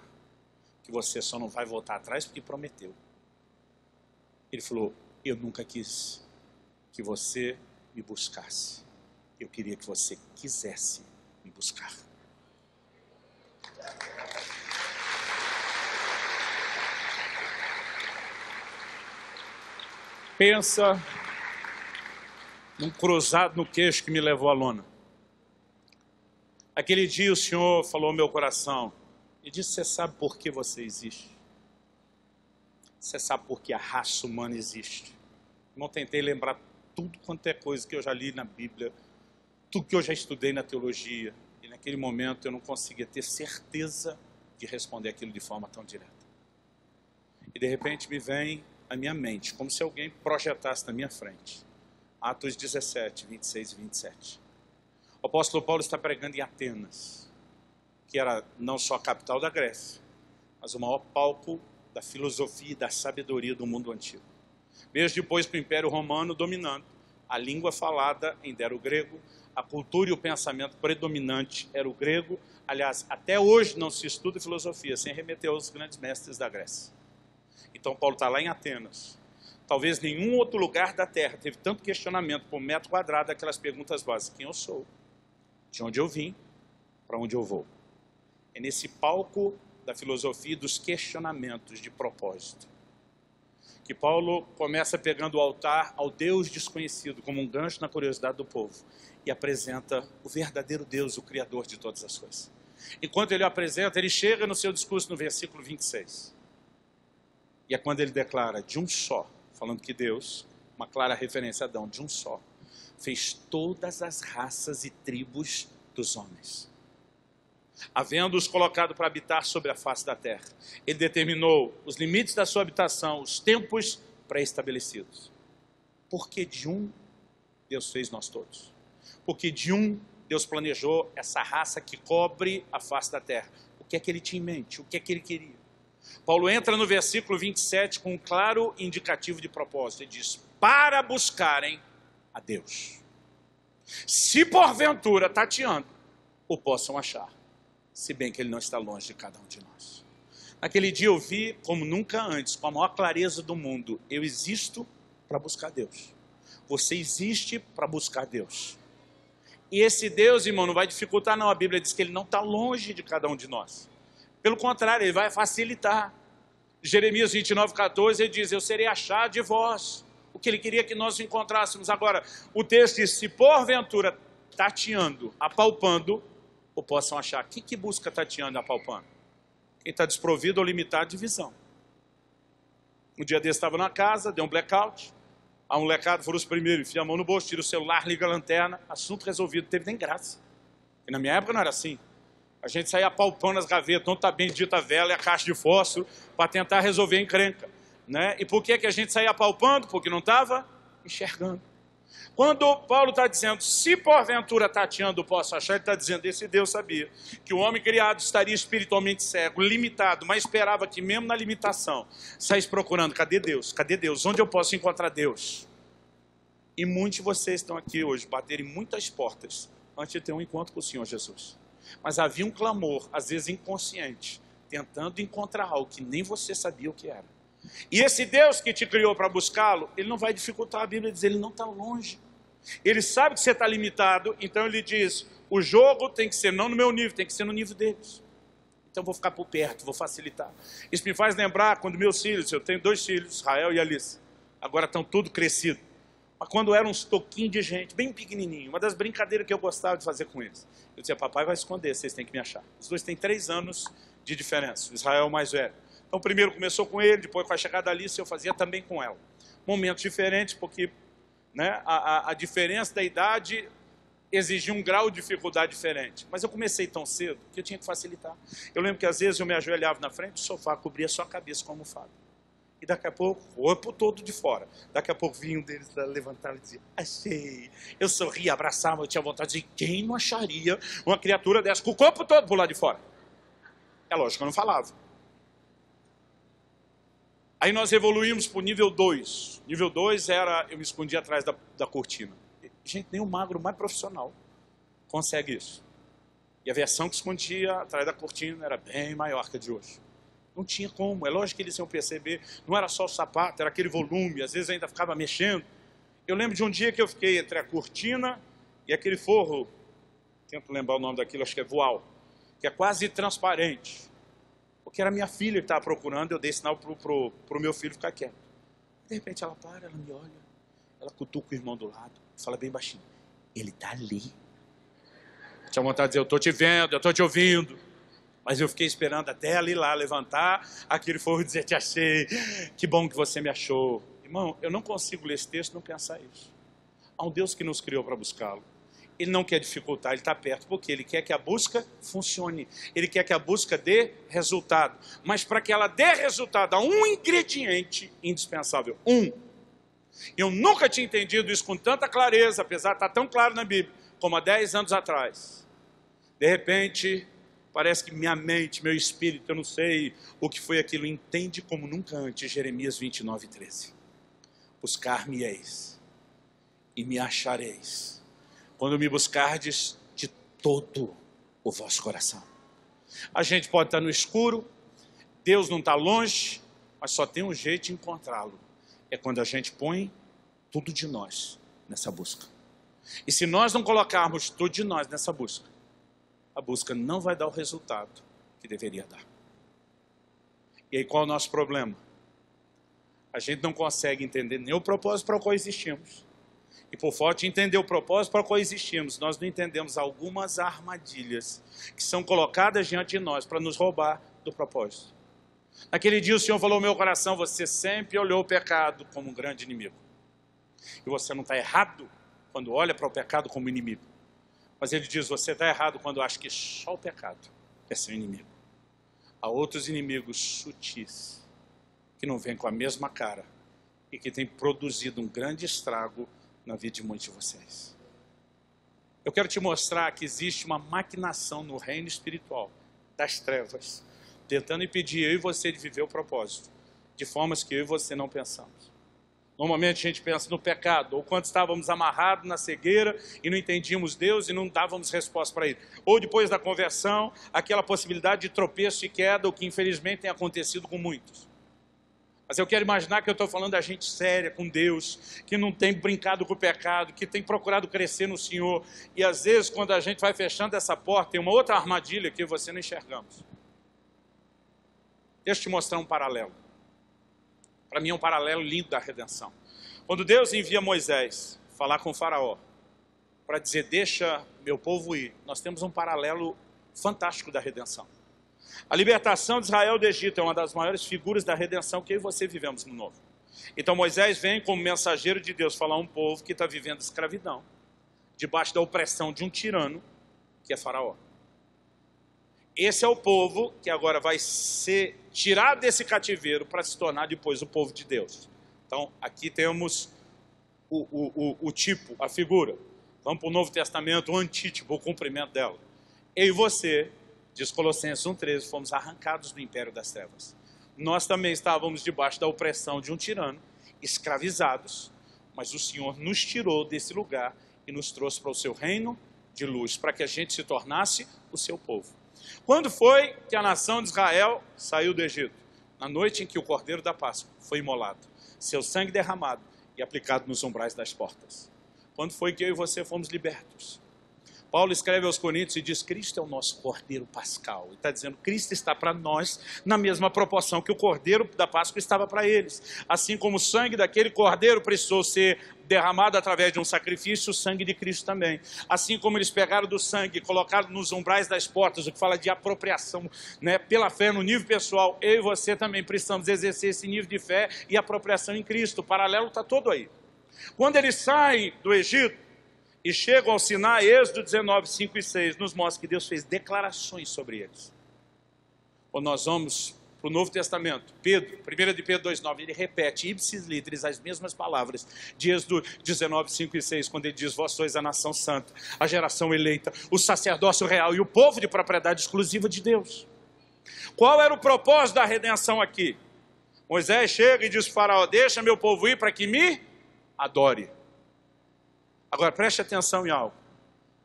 que você só não vai voltar atrás porque prometeu. Ele falou, eu nunca quis que você me buscasse. Eu queria que você quisesse me buscar. Pensa num cruzado no queixo que me levou à lona. Aquele dia o Senhor falou ao meu coração e disse, você sabe por que você existe? Você sabe por que a raça humana existe? Não tentei lembrar tudo quanto é coisa que eu já li na Bíblia, tudo que eu já estudei na teologia, e naquele momento eu não conseguia ter certeza de responder aquilo de forma tão direta. E de repente me vem à minha mente, como se alguém projetasse na minha frente, Atos 17, 26 e 27. O apóstolo Paulo está pregando em Atenas, que era não só a capital da Grécia, mas o maior palco da filosofia e da sabedoria do mundo antigo. Mesmo depois que o Império Romano dominando, a língua falada ainda era o grego, a cultura e o pensamento predominante era o grego. Aliás, até hoje não se estuda filosofia sem remeter aos grandes mestres da Grécia. Então Paulo está lá em Atenas. Talvez nenhum outro lugar da Terra teve tanto questionamento por metro quadrado daquelas perguntas básicas. Quem eu sou? De onde eu vim? Para onde eu vou? É nesse palco da filosofia e dos questionamentos de propósito que Paulo começa pegando o altar ao Deus desconhecido como um gancho na curiosidade do povo e apresenta o verdadeiro Deus, o Criador de todas as coisas. Enquanto ele apresenta, ele chega no seu discurso no versículo 26. E é quando ele declara de um só, falando que Deus, uma clara referência a Adão, de um só, fez todas as raças e tribos dos homens, havendo-os colocado para habitar sobre a face da terra. Ele determinou os limites da sua habitação, os tempos pré-estabelecidos. Porque de um, Deus fez nós todos. Porque de um, Deus planejou essa raça que cobre a face da terra. O que é que ele tinha em mente? O que é que ele queria? Paulo entra no versículo 27 com um claro indicativo de propósito. Ele diz, para buscarem a Deus. Se porventura, tateando, o possam achar. Se bem que ele não está longe de cada um de nós. Naquele dia eu vi, como nunca antes, com a maior clareza do mundo, eu existo para buscar Deus. Você existe para buscar Deus. E esse Deus, irmão, não vai dificultar não. A Bíblia diz que ele não está longe de cada um de nós. Pelo contrário, ele vai facilitar. Jeremias 29, 14, ele diz, eu serei achado de vós. O que ele queria que nós encontrássemos. Agora, o texto diz, se porventura tateando, apalpando, ou possam achar. Quem que busca tateando e apalpando? Quem está desprovido ou limitado de visão. Um dia desse estava na casa, deu um blackout. A molecada foram os primeiros, enfia a mão no bolso, tira o celular, liga a lanterna. Assunto resolvido, não teve nem graça. E na minha época não era assim. A gente saía apalpando as gavetas, onde está bendita a vela e a caixa de fósforo, para tentar resolver a encrenca. Né? E por que a gente saía apalpando? Porque não estava enxergando. Quando Paulo está dizendo, se porventura tateando posso achar, ele está dizendo, esse Deus sabia que o homem criado estaria espiritualmente cego, limitado, mas esperava que mesmo na limitação, saísse procurando, cadê Deus? Cadê Deus? Onde eu posso encontrar Deus? E muitos de vocês estão aqui hoje, baterem muitas portas, antes de ter um encontro com o Senhor Jesus. Mas havia um clamor, às vezes inconsciente, tentando encontrar algo que nem você sabia o que era. E esse Deus que te criou para buscá-lo, ele não vai dificultar. A Bíblia diz, ele não está longe. Ele sabe que você está limitado, então ele diz, o jogo tem que ser não no meu nível, tem que ser no nível deles. Então eu vou ficar por perto, vou facilitar. Isso me faz lembrar quando meus filhos, eu tenho 2 filhos, Israel e Alice, agora estão tudo crescidos. Mas quando eram uns toquinhos de gente, bem pequenininho, uma das brincadeiras que eu gostava de fazer com eles, eu dizia, papai vai esconder, vocês têm que me achar. Os 2 têm 3 anos de diferença, o Israel é o mais velho. Então primeiro começou com ele, depois com a chegada da Alice, eu fazia também com ela. Momentos diferentes, porque né, a diferença da idade exigia um grau de dificuldade diferente. Mas eu comecei tão cedo que eu tinha que facilitar. Eu lembro que às vezes eu me ajoelhava na frente do sofá, cobria só a cabeça com a almofada. E daqui a pouco, o corpo todo de fora. Daqui a pouco vinha um deles levantar e dizia, achei. Eu sorria, abraçava, eu tinha vontade de dizer, quem não acharia uma criatura dessa com o corpo todo por lá de fora? É lógico que eu não falava. Aí nós evoluímos para o nível 2. Nível 2 era, eu me escondia atrás da cortina. Gente, nem o magro mais profissional consegue isso. E a versão que escondia atrás da cortina era bem maior que a de hoje. Não tinha como, é lógico que eles iam perceber. Não era só o sapato, era aquele volume, às vezes ainda ficava mexendo. Eu lembro de um dia que eu fiquei entre a cortina e aquele forro, tento lembrar o nome daquilo, acho que é voal, que é quase transparente. Porque era minha filha que estava procurando, eu dei sinal pro meu filho ficar quieto. De repente ela para, ela me olha, ela cutuca o irmão do lado, fala bem baixinho, ele está ali. Tinha vontade de dizer, eu estou te vendo, eu estou te ouvindo. Mas eu fiquei esperando até ela ir lá levantar aquele forro e dizer, te achei, que bom que você me achou. Irmão, eu não consigo ler esse texto e não pensar isso. Há um Deus que nos criou para buscá-lo. Ele não quer dificultar, ele está perto, porque ele quer que a busca funcione. Ele quer que a busca dê resultado. Mas para que ela dê resultado, há um ingrediente indispensável. Eu nunca tinha entendido isso com tanta clareza, apesar de estar tão claro na Bíblia, como há 10 anos atrás. De repente, parece que minha mente, meu espírito, eu não sei o que foi aquilo, entende como nunca antes, Jeremias 29:13. Buscar-me-eis e me achareis, quando me buscardes de todo o vosso coração. A gente pode estar no escuro, Deus não está longe, mas só tem um jeito de encontrá-lo. É quando a gente põe tudo de nós nessa busca. E se nós não colocarmos tudo de nós nessa busca, a busca não vai dar o resultado que deveria dar. E aí qual é o nosso problema? A gente não consegue entender nem o propósito para o qual existimos. E por falta de entender o propósito para o qual existimos, nós não entendemos algumas armadilhas que são colocadas diante de nós para nos roubar do propósito. Naquele dia o Senhor falou ao meu coração, você sempre olhou o pecado como um grande inimigo. E você não está errado quando olha para o pecado como inimigo. Mas ele diz, você está errado quando acha que só o pecado é seu inimigo. Há outros inimigos sutis, que não vêm com a mesma cara e que têm produzido um grande estrago na vida de muitos de vocês. Eu quero te mostrar que existe uma maquinação no reino espiritual das trevas, tentando impedir eu e você de viver o propósito, de formas que eu e você não pensamos. Normalmente a gente pensa no pecado, ou quando estávamos amarrados na cegueira e não entendíamos Deus e não dávamos resposta para Ele. Ou depois da conversão, aquela possibilidade de tropeço e queda, o que infelizmente tem acontecido com muitos. Mas eu quero imaginar que eu estou falando da gente séria, com Deus, que não tem brincado com o pecado, que tem procurado crescer no Senhor. E às vezes, quando a gente vai fechando essa porta, tem uma outra armadilha que você não enxergamos. Deixa eu te mostrar um paralelo. Para mim é um paralelo lindo da redenção. Quando Deus envia Moisés falar com o faraó, para dizer, deixa meu povo ir, nós temos um paralelo fantástico da redenção. A libertação de Israel do Egito é uma das maiores figuras da redenção que eu e você vivemos no Novo. Então Moisés vem como mensageiro de Deus falar a um povo que está vivendo escravidão, debaixo da opressão de um tirano, que é Faraó. Esse é o povo que agora vai ser tirado desse cativeiro para se tornar depois o povo de Deus. Então aqui temos o tipo, a figura. Vamos para o Novo Testamento, o antítipo, o cumprimento dela. Eu e você, diz Colossenses 1,13, fomos arrancados do império das trevas. Nós também estávamos debaixo da opressão de um tirano, escravizados, mas o Senhor nos tirou desse lugar e nos trouxe para o seu reino de luz, para que a gente se tornasse o seu povo. Quando foi que a nação de Israel saiu do Egito? Na noite em que o Cordeiro da Páscoa foi imolado, seu sangue derramado e aplicado nos umbrais das portas. Quando foi que eu e você fomos libertos? Paulo escreve aos Coríntios e diz: Cristo é o nosso Cordeiro Pascal. E está dizendo, Cristo está para nós na mesma proporção que o Cordeiro da Páscoa estava para eles. Assim como o sangue daquele Cordeiro precisou ser derramado através de um sacrifício, o sangue de Cristo também. Assim como eles pegaram do sangue e colocaram nos umbrais das portas, o que fala de apropriação, né, pela fé no nível pessoal, eu e você também precisamos exercer esse nível de fé e apropriação em Cristo. O paralelo está todo aí. Quando eles saem do Egito e chegam ao Sinai, Êxodo 19, 5 e 6, nos mostra que Deus fez declarações sobre eles. Quando nós vamos para o Novo Testamento, Pedro, 1 de Pedro 2,9, ele repete, ipsis literis, as mesmas palavras de Êxodo 19, 5 e 6, quando ele diz, vós sois a nação santa, a geração eleita, o sacerdócio real e o povo de propriedade exclusiva de Deus. Qual era o propósito da redenção aqui? Moisés chega e diz para o faraó, deixa meu povo ir para que me adore. Agora preste atenção em algo.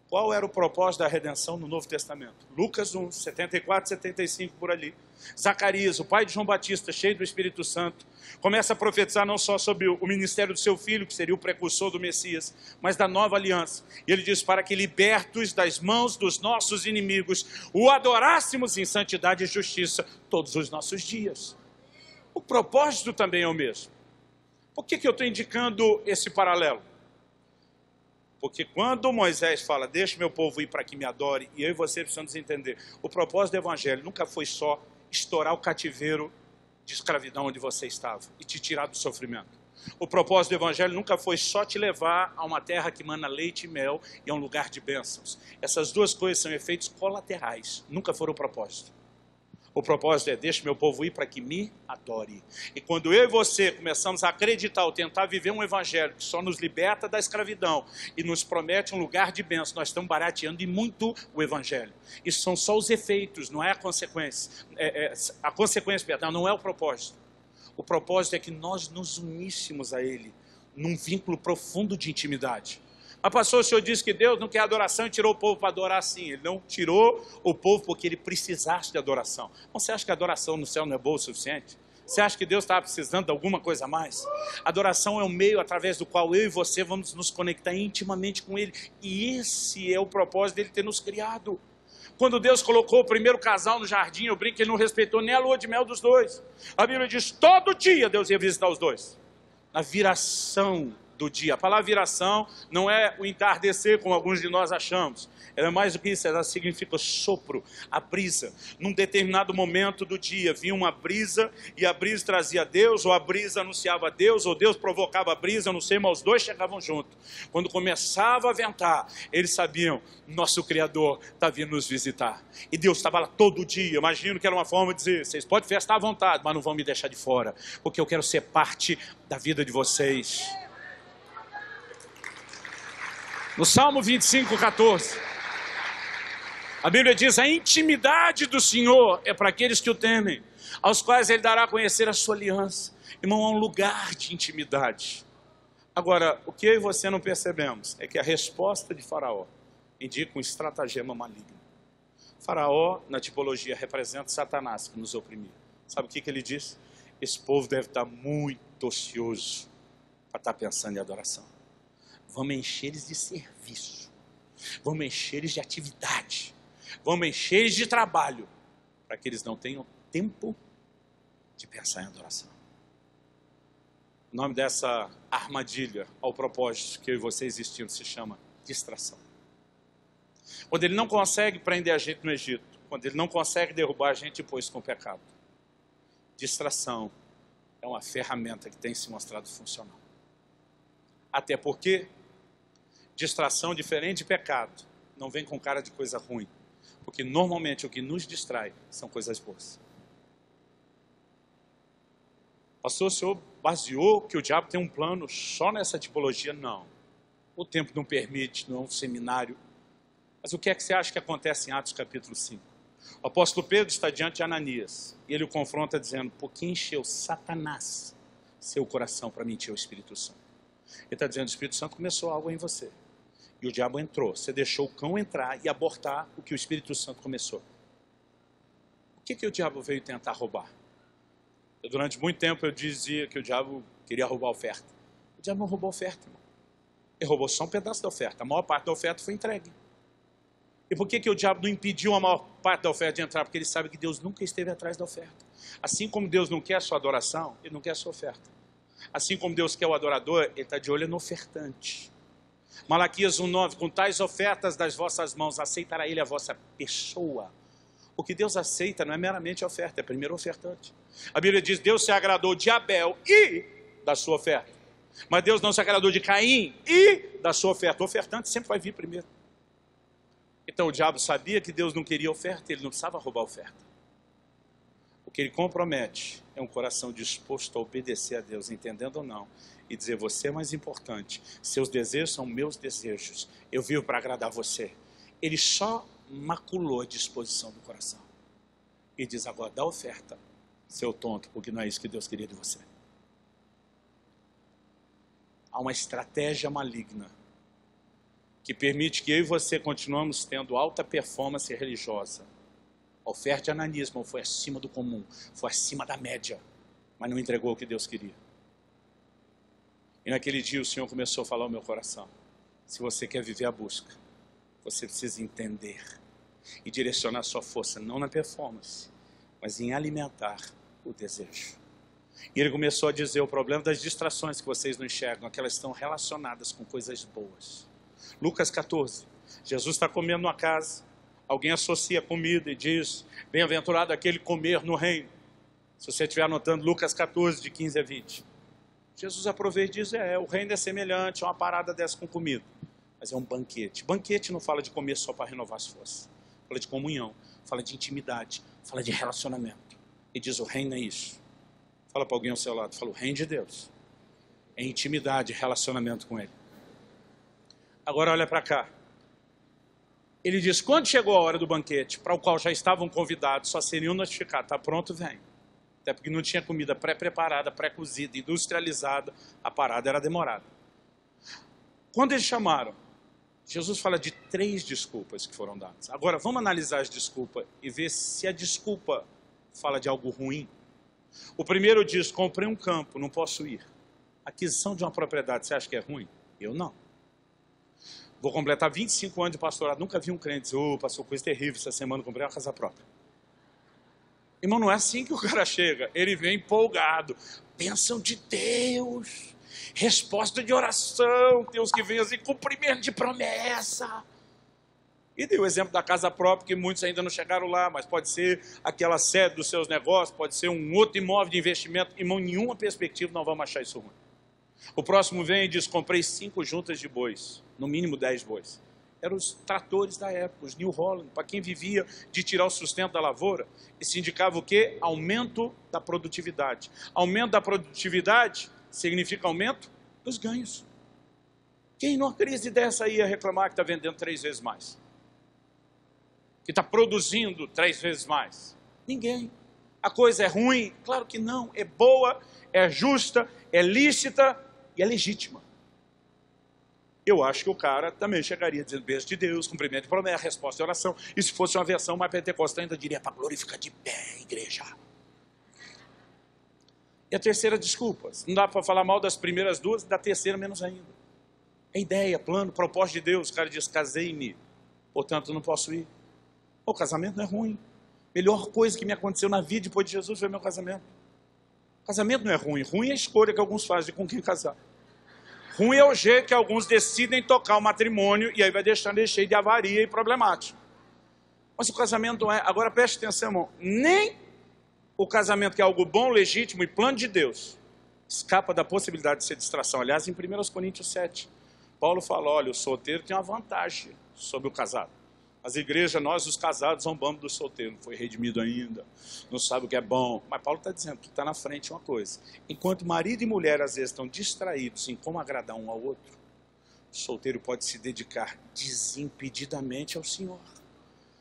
Qual era o propósito da redenção no Novo Testamento? Lucas 1, 74, 75 por ali. Zacarias, o pai de João Batista, cheio do Espírito Santo, começa a profetizar não só sobre o ministério do seu filho, que seria o precursor do Messias, mas da nova aliança. E ele diz, para que libertos das mãos dos nossos inimigos, o adorássemos em santidade e justiça todos os nossos dias. O propósito também é o mesmo. Por que eu estou indicando esse paralelo? Porque quando Moisés fala, deixa meu povo ir para que me adore, e eu e você precisamos entender, o propósito do evangelho nunca foi só estourar o cativeiro de escravidão onde você estava e te tirar do sofrimento. O propósito do evangelho nunca foi só te levar a uma terra que mana leite e mel e a um lugar de bênçãos. Essas duas coisas são efeitos colaterais, nunca foram o propósito. O propósito é, deixa meu povo ir para que me adore. E quando eu e você começamos a acreditar ou tentar viver um evangelho que só nos liberta da escravidão e nos promete um lugar de bênção, nós estamos barateando e muito o evangelho. Isso são só os efeitos, não é a consequência. A consequência, perdão, não é o propósito. O propósito é que nós nos uníssemos a Ele num vínculo profundo de intimidade. Mas pastor, o senhor disse que Deus não quer adoração e tirou o povo para adorar assim. Ele não tirou o povo porque ele precisasse de adoração. Você acha que a adoração no céu não é boa o suficiente? Você acha que Deus estava precisando de alguma coisa a mais? Adoração é um meio através do qual eu e você vamos nos conectar intimamente com Ele. E esse é o propósito dele ter nos criado. Quando Deus colocou o primeiro casal no jardim, eu brinco que ele não respeitou nem a lua de mel dos dois. A Bíblia diz, todo dia Deus ia visitar os dois. Na viração do dia. A palavra viração não é o entardecer, como alguns de nós achamos. Ela é mais do que isso, ela significa sopro, a brisa. Num determinado momento do dia, vinha uma brisa, e a brisa trazia Deus, ou a brisa anunciava Deus, ou Deus provocava a brisa, eu não sei, mas os dois chegavam juntos. Quando começava a ventar, eles sabiam, nosso Criador está vindo nos visitar. E Deus estava lá todo dia. Imagino que era uma forma de dizer, vocês podem festar à vontade, mas não vão me deixar de fora, porque eu quero ser parte da vida de vocês. No Salmo 25, 14, a Bíblia diz, a intimidade do Senhor é para aqueles que o temem, aos quais Ele dará a conhecer a sua aliança. Irmão, é um lugar de intimidade. Agora, o que eu e você não percebemos é que a resposta de Faraó indica um estratagema maligno. Faraó, na tipologia, representa Satanás que nos oprimia. Sabe o que ele diz? Esse povo deve estar muito ocioso para estar pensando em adoração. Vamos encher eles de serviço, vamos encher eles de atividade, vamos encher eles de trabalho, para que eles não tenham tempo de pensar em adoração. O nome dessa armadilha ao propósito que eu e você existimos se chama distração. Quando ele não consegue prender a gente no Egito, quando ele não consegue derrubar a gente depois com o pecado, distração é uma ferramenta que tem se mostrado funcional. Até porque distração, diferente de pecado, não vem com cara de coisa ruim. Porque normalmente o que nos distrai são coisas boas. Pastor, o senhor baseou que o diabo tem um plano só nessa tipologia? Não. O tempo não permite, não é um seminário. Mas o que é que você acha que acontece em Atos capítulo 5? O apóstolo Pedro está diante de Ananias. E ele o confronta dizendo, por que encheu Satanás seu coração para mentir ao Espírito Santo? Ele está dizendo, o Espírito Santo começou algo em você. E o diabo entrou. Você deixou o cão entrar e abortar o que o Espírito Santo começou. O que o diabo veio tentar roubar? Durante muito tempo eu dizia que o diabo queria roubar a oferta. O diabo não roubou a oferta, irmão. Ele roubou só um pedaço da oferta. A maior parte da oferta foi entregue. E por que o diabo não impediu a maior parte da oferta de entrar? Porque ele sabe que Deus nunca esteve atrás da oferta. Assim como Deus não quer a sua adoração, Ele não quer a sua oferta. Assim como Deus quer o adorador, Ele está de olho no ofertante. Malaquias 1,9, com tais ofertas das vossas mãos, aceitará Ele a vossa pessoa. O que Deus aceita não é meramente a oferta, é primeiro o ofertante. A Bíblia diz, Deus se agradou de Abel e da sua oferta. Mas Deus não se agradou de Caim e da sua oferta. O ofertante sempre vai vir primeiro. Então o diabo sabia que Deus não queria oferta, ele não precisava roubar a oferta. O que ele compromete é um coração disposto a obedecer a Deus, entendendo ou não, e dizer, você é mais importante, seus desejos são meus desejos, eu vivo para agradar você. Ele só maculou a disposição do coração. E diz, agora dá oferta, seu tonto, porque não é isso que Deus queria de você. Há uma estratégia maligna que permite que eu e você continuamos tendo alta performance religiosa. A oferta de Ananismo foi acima do comum, foi acima da média, mas não entregou o que Deus queria. E naquele dia o Senhor começou a falar ao meu coração, se você quer viver a busca, você precisa entender e direcionar sua força, não na performance, mas em alimentar o desejo. E ele começou a dizer, o problema das distrações que vocês não enxergam, é que elas estão relacionadas com coisas boas. Lucas 14, Jesus está comendo numa casa, alguém associa a comida e diz, bem-aventurado aquele comer no reino. Se você estiver anotando Lucas 14, de 15 a 20. Jesus aproveita e diz, o reino é semelhante a uma parada dessa com comida. Mas é um banquete. Banquete não fala de comer só para renovar as forças. Fala de comunhão, fala de intimidade, fala de relacionamento. E diz, o reino é isso. Fala para alguém ao seu lado, fala, o reino de Deus é intimidade, relacionamento com Ele. Agora olha para cá. Ele diz, quando chegou a hora do banquete, para o qual já estavam convidados, só seriam notificados, está pronto, vem. Até porque não tinha comida pré-preparada, pré-cozida, industrializada, a parada era demorada. Quando eles chamaram, Jesus fala de 3 desculpas que foram dadas. Agora, vamos analisar as desculpas e ver se a desculpa fala de algo ruim. O primeiro diz, comprei um campo, não posso ir. Aquisição de uma propriedade, você acha que é ruim? Eu não. Vou completar 25 anos de pastorado, nunca vi um crente dizer, pastor, coisa terrível, essa semana comprei uma casa própria. Irmão, não é assim que o cara chega, ele vem empolgado, bênção de Deus, resposta de oração, Deus que vem assim, cumprimento de promessa. E dei o exemplo da casa própria, que muitos ainda não chegaram lá, mas pode ser aquela sede dos seus negócios, pode ser um outro imóvel de investimento, irmão, nenhuma perspectiva não vamos achar isso ruim. O próximo vem e diz, comprei 5 juntas de bois, no mínimo 10 bois. Eram os tratores da época, os New Holland, para quem vivia de tirar o sustento da lavoura. Isso indicava o quê? Aumento da produtividade. Aumento da produtividade significa aumento dos ganhos. Quem numa crise dessa ia reclamar que está vendendo 3 vezes mais? Que está produzindo 3 vezes mais? Ninguém. A coisa é ruim? Claro que não. É boa, é justa, é lícita e é legítima. Eu acho que o cara também chegaria dizendo beijo de Deus, cumprimento de promessa, resposta de oração. E se fosse uma versão mais pentecostal, ainda diria para glorificar de pé, igreja. E a terceira desculpa. Não dá para falar mal das primeiras 2, da terceira menos ainda. É ideia, plano, propósito de Deus. O cara diz, casei-me, portanto não posso ir. O casamento não é ruim. Melhor coisa que me aconteceu na vida depois de Jesus foi meu casamento. Casamento não é ruim. Ruim é a escolha que alguns fazem de com quem casar. Ruim é o jeito que alguns decidem tocar o matrimônio e aí vai deixando ele cheio de avaria e problemático. Mas o casamento não é... Agora preste atenção, irmão. Nem o casamento, que é algo bom, legítimo e plano de Deus, escapa da possibilidade de ser distração. Aliás, em 1 Coríntios 7, Paulo fala, olha, o solteiro tem uma vantagem sobre o casado. As igrejas, nós os casados zombamos do solteiro, não foi redimido ainda, não sabe o que é bom. Mas Paulo está dizendo que está na frente uma coisa. Enquanto marido e mulher às vezes estão distraídos em como agradar um ao outro, o solteiro pode se dedicar desimpedidamente ao Senhor.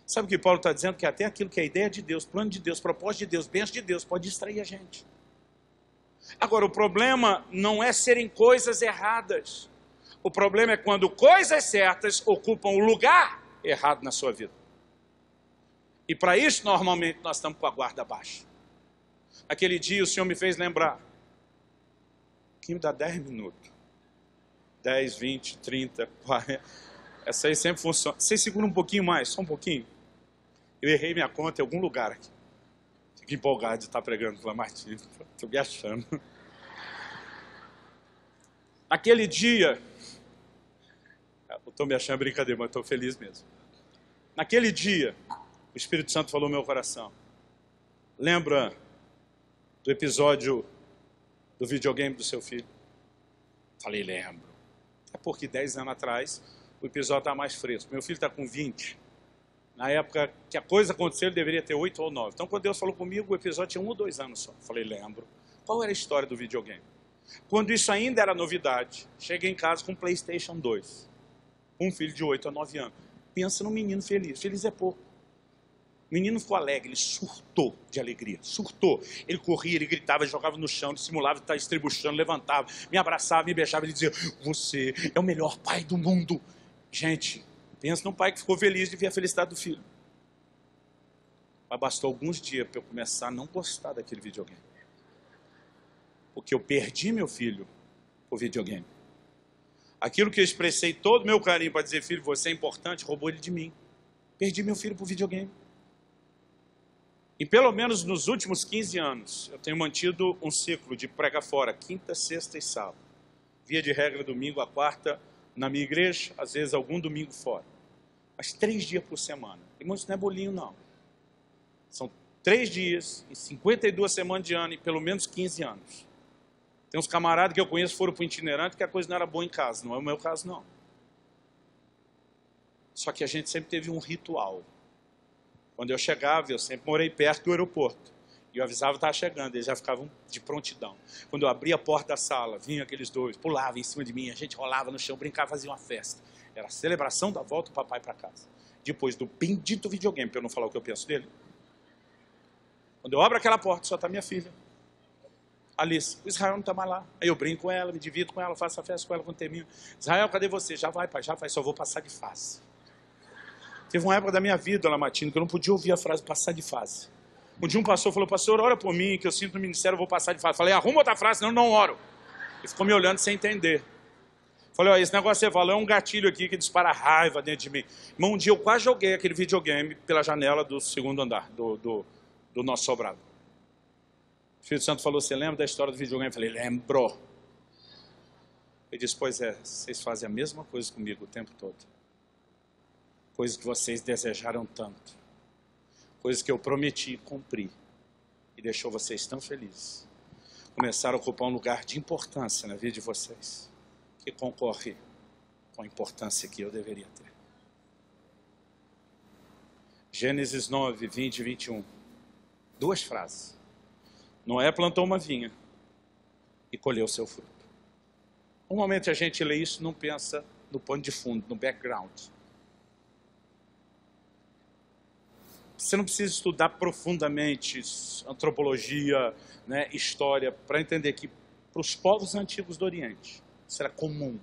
Sabe o que Paulo está dizendo? Que até aquilo que é ideia de Deus, plano de Deus, propósito de Deus, bênção de Deus, pode distrair a gente. Agora, o problema não é serem coisas erradas. O problema é quando coisas certas ocupam o lugar errado na sua vida. E para isso, normalmente, nós estamos com a guarda baixa. Aquele dia o Senhor me fez lembrar. Que me dá 10 minutos. 10, 20, 30, 40. Essa aí sempre funciona. Vocês seguram um pouquinho mais, só um pouquinho. Eu errei minha conta em algum lugar aqui. Fico empolgado de estar pregando pela Martina. Estou me achando. Naquele dia... Eu estou me achando brincadeira, mas estou feliz mesmo. Naquele dia, o Espírito Santo falou no meu coração. Lembra do episódio do videogame do seu filho? Falei, lembro. É porque 10 anos atrás, o episódio está mais fresco. Meu filho está com 20. Na época que a coisa aconteceu, ele deveria ter 8 ou 9. Então, quando Deus falou comigo, o episódio tinha 1 ou 2 anos só. Falei, lembro. Qual era a história do videogame? Quando isso ainda era novidade, cheguei em casa com um PlayStation 2. Um filho de 8 a 9 anos. Pensa num menino feliz. Feliz é pouco. O menino ficou alegre, ele surtou de alegria. Surtou. Ele corria, ele gritava, ele jogava no chão, ele simulava estar estribuchando, levantava, me abraçava, me beijava, ele dizia, você é o melhor pai do mundo. Gente, pensa num pai que ficou feliz de ver a felicidade do filho. Mas bastou alguns dias para eu começar a não gostar daquele videogame. Porque eu perdi meu filho por videogame. Aquilo que eu expressei todo o meu carinho para dizer, filho, você é importante, roubou ele de mim. Perdi meu filho por videogame. E pelo menos nos últimos 15 anos, eu tenho mantido um ciclo de prega fora, quinta, sexta e sábado. Via de regra, domingo a quarta, na minha igreja, às vezes algum domingo fora. Mas 3 dias por semana. Irmão, isso não é bolinho, não. São 3 dias, em 52 semanas de ano, e pelo menos 15 anos. Tem uns camaradas que eu conheço foram para o itinerante que a coisa não era boa em casa. Não é o meu caso, não. Só que a gente sempre teve um ritual. Quando eu chegava, eu sempre morei perto do aeroporto. E eu avisava que estava chegando, eles já ficavam de prontidão. Quando eu abria a porta da sala, vinham aqueles dois, pulavam em cima de mim, a gente rolava no chão, brincava, fazia uma festa. Era a celebração da volta do papai para casa. Depois do bendito videogame, para eu não falar o que eu penso dele. Quando eu abro aquela porta, só está minha filha. Alice, o Israel não está mais lá. Aí eu brinco com ela, me divido com ela, faço a festa com ela quando termino. Israel, cadê você? Já vai, pai, já vai, só vou passar de fase. Teve uma época da minha vida, dona Martina, que eu não podia ouvir a frase passar de fase. Um dia um pastor falou, pastor, ora por mim, que eu sinto no ministério, eu vou passar de fase. Falei, arruma outra frase, senão eu não oro. Ele ficou me olhando sem entender. Falei, ó, esse negócio que você falou é um gatilho aqui que dispara raiva dentro de mim. Irmão, um dia eu quase joguei aquele videogame pela janela do 2º andar, do nosso sobrado. O Espírito Santo falou, você lembra da história do videogame? Eu falei, lembro. Ele disse, pois é, vocês fazem a mesma coisa comigo o tempo todo. Coisas que vocês desejaram tanto. Coisas que eu prometi cumprir. E deixou vocês tão felizes. Começaram a ocupar um lugar de importância na vida de vocês. Que concorre com a importância que eu deveria ter. Gênesis 9, 20 e 21. 2 frases. Noé plantou uma vinha e colheu seu fruto. Um momento a gente lê isso e não pensa no pano de fundo, no background. Você não precisa estudar profundamente antropologia, né, história, para entender que para os povos antigos do Oriente, isso era comum.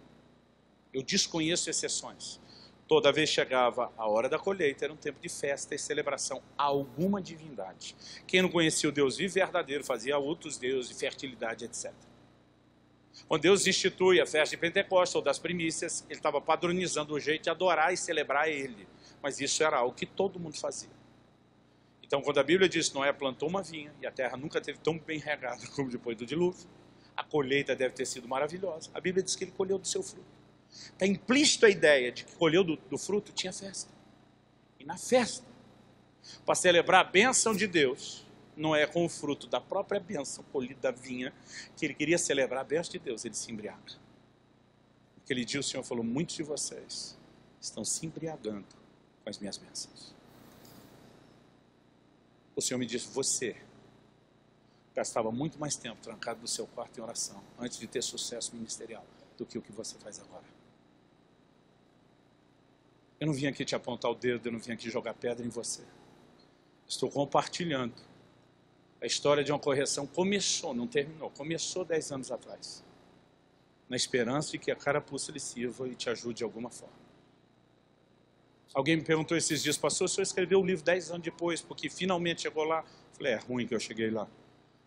Eu desconheço exceções. Toda vez chegava a hora da colheita, era um tempo de festa e celebração a alguma divindade. Quem não conhecia o Deus vivo e verdadeiro fazia outros deuses de fertilidade, etc. Quando Deus institui a festa de Pentecostes ou das primícias, ele estava padronizando o jeito de adorar e celebrar ele. Mas isso era algo que todo mundo fazia. Então, quando a Bíblia diz que Noé plantou uma vinha e a terra nunca teve tão bem regada como depois do dilúvio, a colheita deve ter sido maravilhosa. A Bíblia diz que ele colheu do seu fruto. Está implícito a ideia de que colheu do fruto, tinha festa. E na festa, para celebrar a bênção de Deus, não é com o fruto da própria bênção colhida da vinha, que ele queria celebrar a bênção de Deus, ele se embriaga. Naquele dia o Senhor falou, muitos de vocês estão se embriagando com as minhas bênçãos. O Senhor me disse, você gastava muito mais tempo trancado no seu quarto em oração, antes de ter sucesso ministerial, do que o que você faz agora. Eu não vim aqui te apontar o dedo, eu não vim aqui jogar pedra em você. Estou compartilhando a história de uma correção. Começou, não terminou, começou 10 anos atrás. na esperança de que a carapuça lhe sirva e te ajude de alguma forma. Alguém me perguntou esses dias, pastor, o senhor escreveu o livro 10 anos depois, porque finalmente chegou lá. Eu falei, é ruim que eu cheguei lá.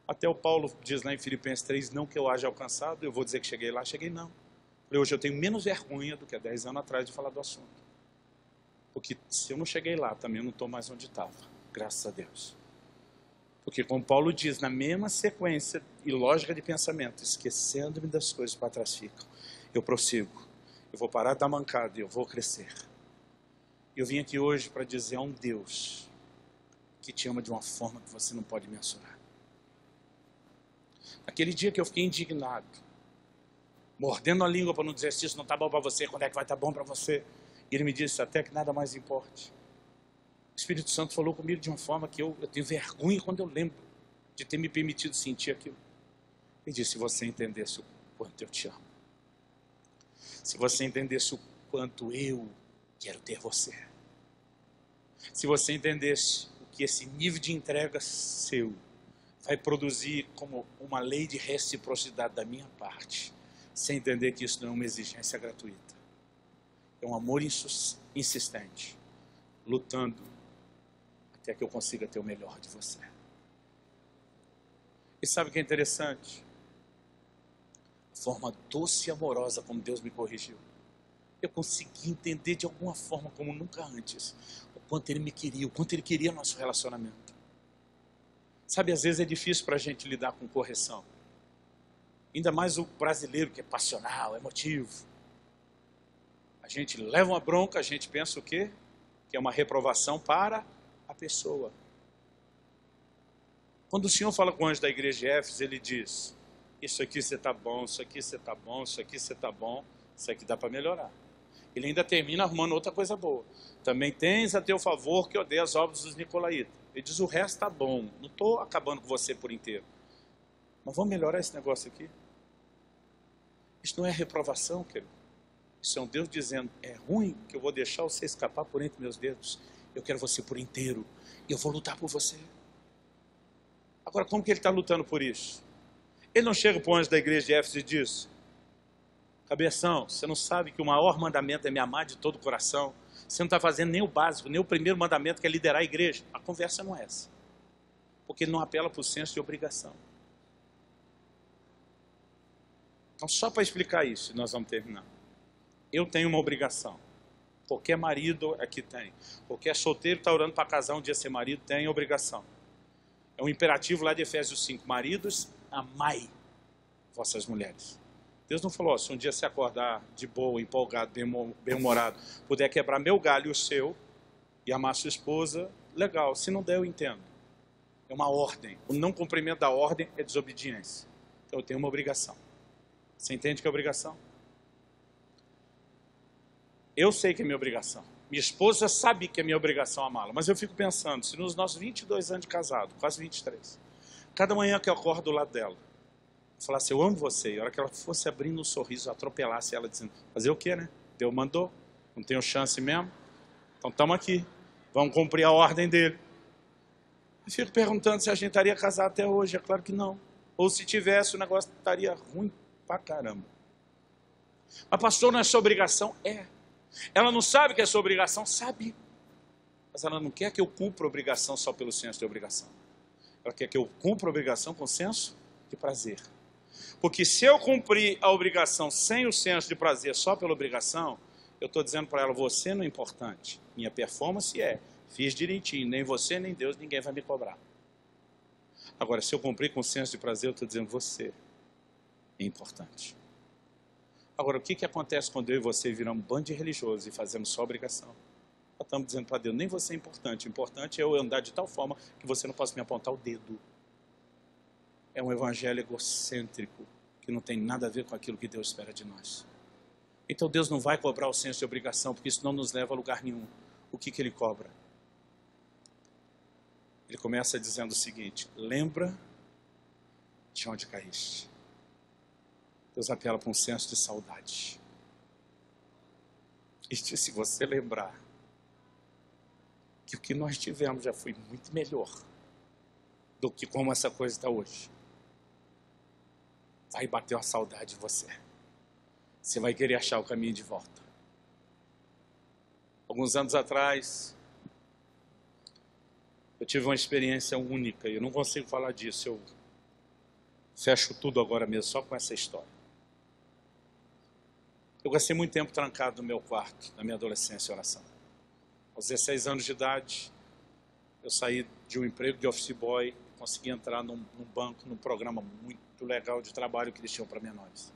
Até o Paulo diz lá em Filipenses 3, não que eu haja alcançado, eu vou dizer que cheguei lá, cheguei não. Eu falei, hoje eu tenho menos vergonha do que há 10 anos atrás de falar do assunto. Porque se eu não cheguei lá, também eu não estou mais onde estava, graças a Deus. Porque como Paulo diz, na mesma sequência e lógica de pensamento, esquecendo-me das coisas que para trás ficam, eu prossigo, eu vou parar da mancada e eu vou crescer. Eu vim aqui hoje para dizer a um Deus que te ama de uma forma que você não pode mensurar. Aquele dia que eu fiquei indignado, mordendo a língua para não dizer se isso não está bom para você, quando é que vai estar bom para você? E ele me disse, até que nada mais importe. O Espírito Santo falou comigo de uma forma que eu tenho vergonha quando eu lembro de ter me permitido sentir aquilo. Ele disse, se você entendesse o quanto eu te amo, se você entendesse o quanto eu quero ter você, se você entendesse o que esse nível de entrega seu vai produzir como uma lei de reciprocidade da minha parte, sem entender que isso não é uma exigência gratuita, é um amor insistente, lutando até que eu consiga ter o melhor de você. E sabe o que é interessante? A forma doce e amorosa como Deus me corrigiu. Eu consegui entender de alguma forma, como nunca antes, o quanto Ele me queria, o quanto Ele queria nosso relacionamento. Sabe, às vezes é difícil para a gente lidar com correção. Ainda mais o brasileiro que é passional, emotivo. A gente leva uma bronca, a gente pensa o quê? Que é uma reprovação para a pessoa. Quando o Senhor fala com o anjo da igreja de Éfeso, Ele diz, isso aqui você está bom, isso aqui você está bom, isso aqui você está bom, isso aqui dá para melhorar. Ele ainda termina arrumando outra coisa boa. Também tens a teu favor que odeia as obras dos nicolaítas. Ele diz, o resto está bom, não estou acabando com você por inteiro. Mas vamos melhorar esse negócio aqui? Isso não é reprovação, querido. Isso é um Deus dizendo, é ruim que eu vou deixar você escapar por entre meus dedos. Eu quero você por inteiro. E eu vou lutar por você. Agora, como que Ele está lutando por isso? Ele não chega para o anjo da igreja de Éfeso e diz, cabeção, você não sabe que o maior mandamento é me amar de todo o coração? Você não está fazendo nem o básico, nem o primeiro mandamento, que é liderar a igreja. A conversa não é essa. Porque Ele não apela para o senso de obrigação. Então, só para explicar isso, nós vamos terminar. Eu tenho uma obrigação. Qualquer marido aqui tem. Qualquer solteiro que está orando para casar um dia ser marido tem obrigação. É um imperativo lá de Efésios 5. Maridos, amai vossas mulheres. Deus não falou, se um dia você acordar de boa, empolgado, bem-humorado, puder quebrar meu galho e o seu, e amar sua esposa, legal. Se não der, eu entendo. É uma ordem. O não cumprimento da ordem é desobediência. Então eu tenho uma obrigação. Você entende que é obrigação? Eu sei que é minha obrigação. Minha esposa sabe que é minha obrigação amá-la. Mas eu fico pensando, se nos nossos 22 anos de casado, quase 23, cada manhã que eu acordo do lado dela, eu falasse, eu amo você, e a hora que ela fosse abrindo um sorriso, eu atropelasse ela dizendo, fazer o quê, né? Deus mandou, não tenho chance mesmo, então estamos aqui, vamos cumprir a ordem dele. Eu fico perguntando se a gente estaria casado até hoje, é claro que não. Ou se tivesse, o negócio estaria ruim pra caramba. Mas pastor, não é sua obrigação? É. Ela não sabe que é sua obrigação? Sabe. Mas ela não quer que eu cumpra a obrigação só pelo senso de obrigação. Ela quer que eu cumpra a obrigação com senso de prazer. Porque se eu cumprir a obrigação sem o senso de prazer só pela obrigação, eu estou dizendo para ela, você não é importante. Minha performance é, fiz direitinho, nem você nem Deus, ninguém vai me cobrar. Agora, se eu cumprir com senso de prazer, eu estou dizendo, você é importante. Agora, o que acontece quando eu e você viramos um bando de religiosos e fazemos só obrigação? Nós estamos dizendo para Deus, nem você é importante. O importante é eu andar de tal forma que você não possa me apontar o dedo. É um evangelho egocêntrico, que não tem nada a ver com aquilo que Deus espera de nós. Então Deus não vai cobrar o senso de obrigação, porque isso não nos leva a lugar nenhum. O que Ele cobra? Ele começa dizendo o seguinte, lembra de onde caíste. Deus apela para um senso de saudade. E se você lembrar que o que nós tivemos já foi muito melhor do que como essa coisa está hoje, vai bater uma saudade de você. você vai querer achar o caminho de volta. Alguns anos atrás, eu tive uma experiência única, e eu não consigo falar disso, eu fecho tudo agora mesmo, só com essa história. Eu gastei muito tempo trancado no meu quarto, na minha adolescência, em oração. Aos 16 anos de idade, eu saí de um emprego de office boy, consegui entrar num banco, num programa muito legal de trabalho que eles tinham para menores.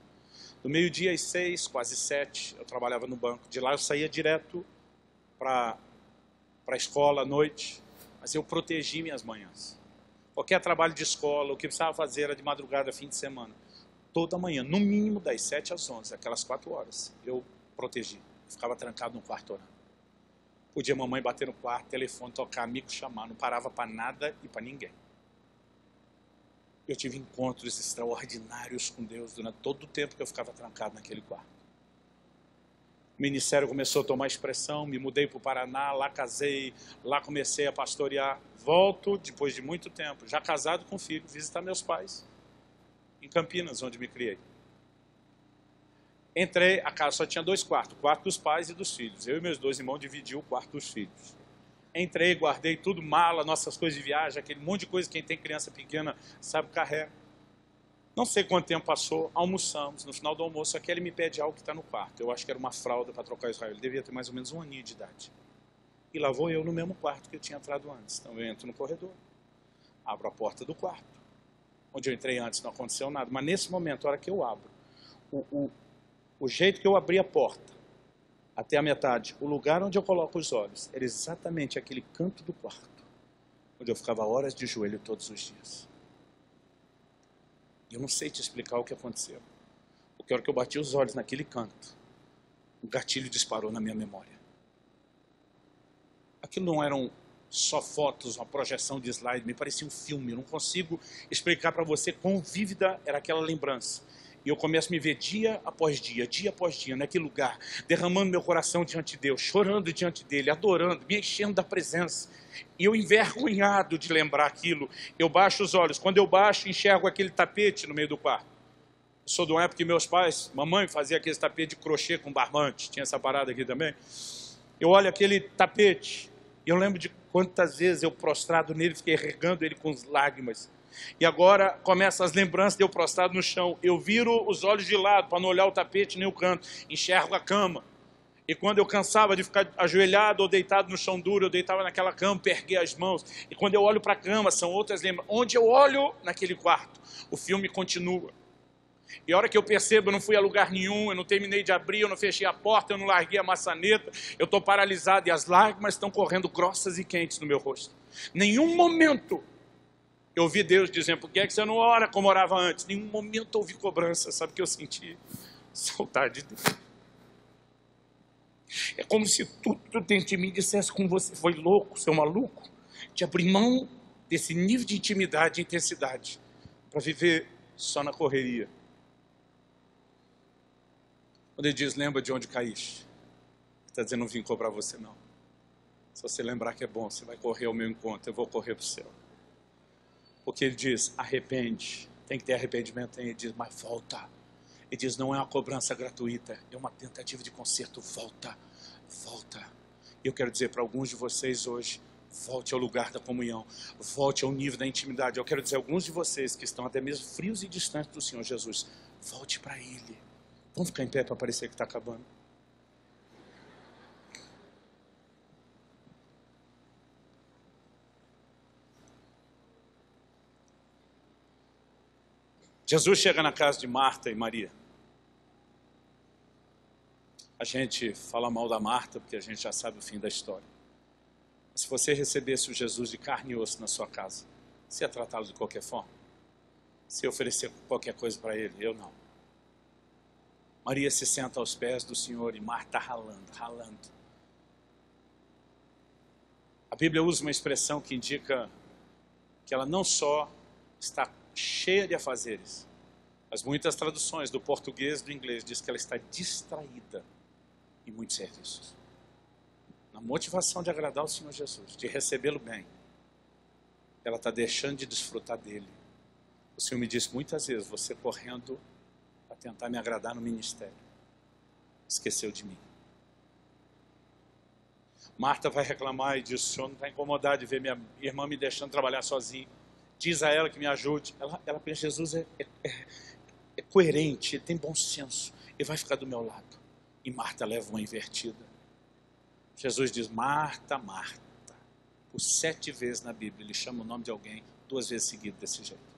Do meio-dia às 6, quase 7, eu trabalhava no banco. De lá eu saía direto para a escola à noite, mas eu protegi minhas manhãs. Qualquer trabalho de escola, o que precisava fazer era de madrugada, fim de semana. Toda manhã, no mínimo das 7 às 11, aquelas 4 horas, eu protegi. Ficava trancado no quarto orando. Podia mamãe bater no quarto, telefone, tocar, amigo chamar, não parava para nada e para ninguém. Eu tive encontros extraordinários com Deus durante todo o tempo que eu ficava trancado naquele quarto. O ministério começou a tomar expressão, me mudei para o Paraná, lá casei, lá comecei a pastorear. Volto, depois de muito tempo, já casado com filho, visitar meus pais, em Campinas, onde me criei. Entrei, a casa só tinha 2 quartos, o quarto dos pais e dos filhos. Eu e meus 2 irmãos dividiam o quarto dos filhos. Entrei, guardei tudo, mala, nossas coisas de viagem, aquele monte de coisa que quem tem criança pequena sabe carrega. Não sei quanto tempo passou, almoçamos. No final do almoço, aquele me pede algo que está no quarto. Eu acho que era uma fralda para trocar Israel. Ele devia ter mais ou menos 1 aninho de idade. E lá vou eu no mesmo quarto que eu tinha entrado antes. Então eu entro no corredor, abro a porta do quarto. Onde eu entrei antes não aconteceu nada. Mas nesse momento, a hora que eu abro, o jeito que eu abri a porta, até a metade, o lugar onde eu coloco os olhos, era exatamente aquele canto do quarto, onde eu ficava horas de joelho todos os dias. Eu não sei te explicar o que aconteceu. Porque a hora que eu bati os olhos naquele canto, o gatilho disparou na minha memória. Aquilo não eram só fotos, uma projeção de slide, me parecia um filme. Eu não consigo explicar para você quão vívida era aquela lembrança. E eu começo a me ver dia após dia, naquele lugar, derramando meu coração diante de Deus, chorando diante dele, adorando, me enchendo da presença. E eu, envergonhado de lembrar aquilo, eu baixo os olhos. Quando eu baixo, enxergo aquele tapete no meio do quarto. Eu sou de uma época que meus pais, mamãe fazia aquele tapete de crochê com barbante, tinha essa parada aqui também. Eu olho aquele tapete, e eu lembro de quantas vezes eu prostrado nele, fiquei regando ele com lágrimas. E agora começam as lembranças de eu prostrado no chão. Eu viro os olhos de lado para não olhar o tapete nem o canto. Enxergo a cama. E quando eu cansava de ficar ajoelhado ou deitado no chão duro, eu deitava naquela cama, erguei as mãos. E quando eu olho para a cama, são outras lembranças. Onde eu olho naquele quarto, o filme continua. E a hora que eu percebo, eu não fui a lugar nenhum, eu não terminei de abrir, eu não fechei a porta, eu não larguei a maçaneta, eu estou paralisado e as lágrimas estão correndo grossas e quentes no meu rosto. Nenhum momento eu ouvi Deus dizendo, por que é que você não ora como orava antes? Nenhum momento eu ouvi cobrança, sabe o que eu senti? Saudade de Deus. É como se tudo dentro de mim dissesse como você foi louco, seu maluco, de abrir mão desse nível de intimidade e intensidade para viver só na correria. Quando ele diz, lembra de onde caíste, ele está dizendo, não vim cobrar você não. Se você lembrar que é bom, você vai correr ao meu encontro, eu vou correr para o céu. Porque ele diz, arrepende, tem que ter arrependimento. Ele diz, mas volta. Ele diz, não é uma cobrança gratuita, é uma tentativa de conserto. Volta, volta. E eu quero dizer para alguns de vocês hoje, volte ao lugar da comunhão, volte ao nível da intimidade. Eu quero dizer a alguns de vocês que estão até mesmo frios e distantes do Senhor Jesus, volte para Ele. Vamos ficar em pé para parecer que está acabando. Jesus chega na casa de Marta e Maria. A gente fala mal da Marta porque a gente já sabe o fim da história. Se você recebesse o Jesus de carne e osso na sua casa, você ia tratá-lo de qualquer forma? Você ia oferecer qualquer coisa para ele? Eu não. Maria se senta aos pés do Senhor e Marta ralando. A Bíblia usa uma expressão que indica que ela não só está cheia de afazeres, mas muitas traduções do português e do inglês diz que ela está distraída em muitos serviços. Na motivação de agradar o Senhor Jesus, de recebê-lo bem, ela está deixando de desfrutar dele. O Senhor me disse muitas vezes, você correndo para tentar me agradar no ministério. esqueceu de mim. Marta vai reclamar e diz, o senhor não está incomodado de ver minha irmã me deixando trabalhar sozinha. Diz a ela que me ajude. Ela pensa, Jesus é coerente, ele tem bom senso, ele vai ficar do meu lado. E Marta leva uma invertida. Jesus diz, Marta, Marta. Por 7 vezes na Bíblia, ele chama o nome de alguém 2 vezes seguido desse jeito.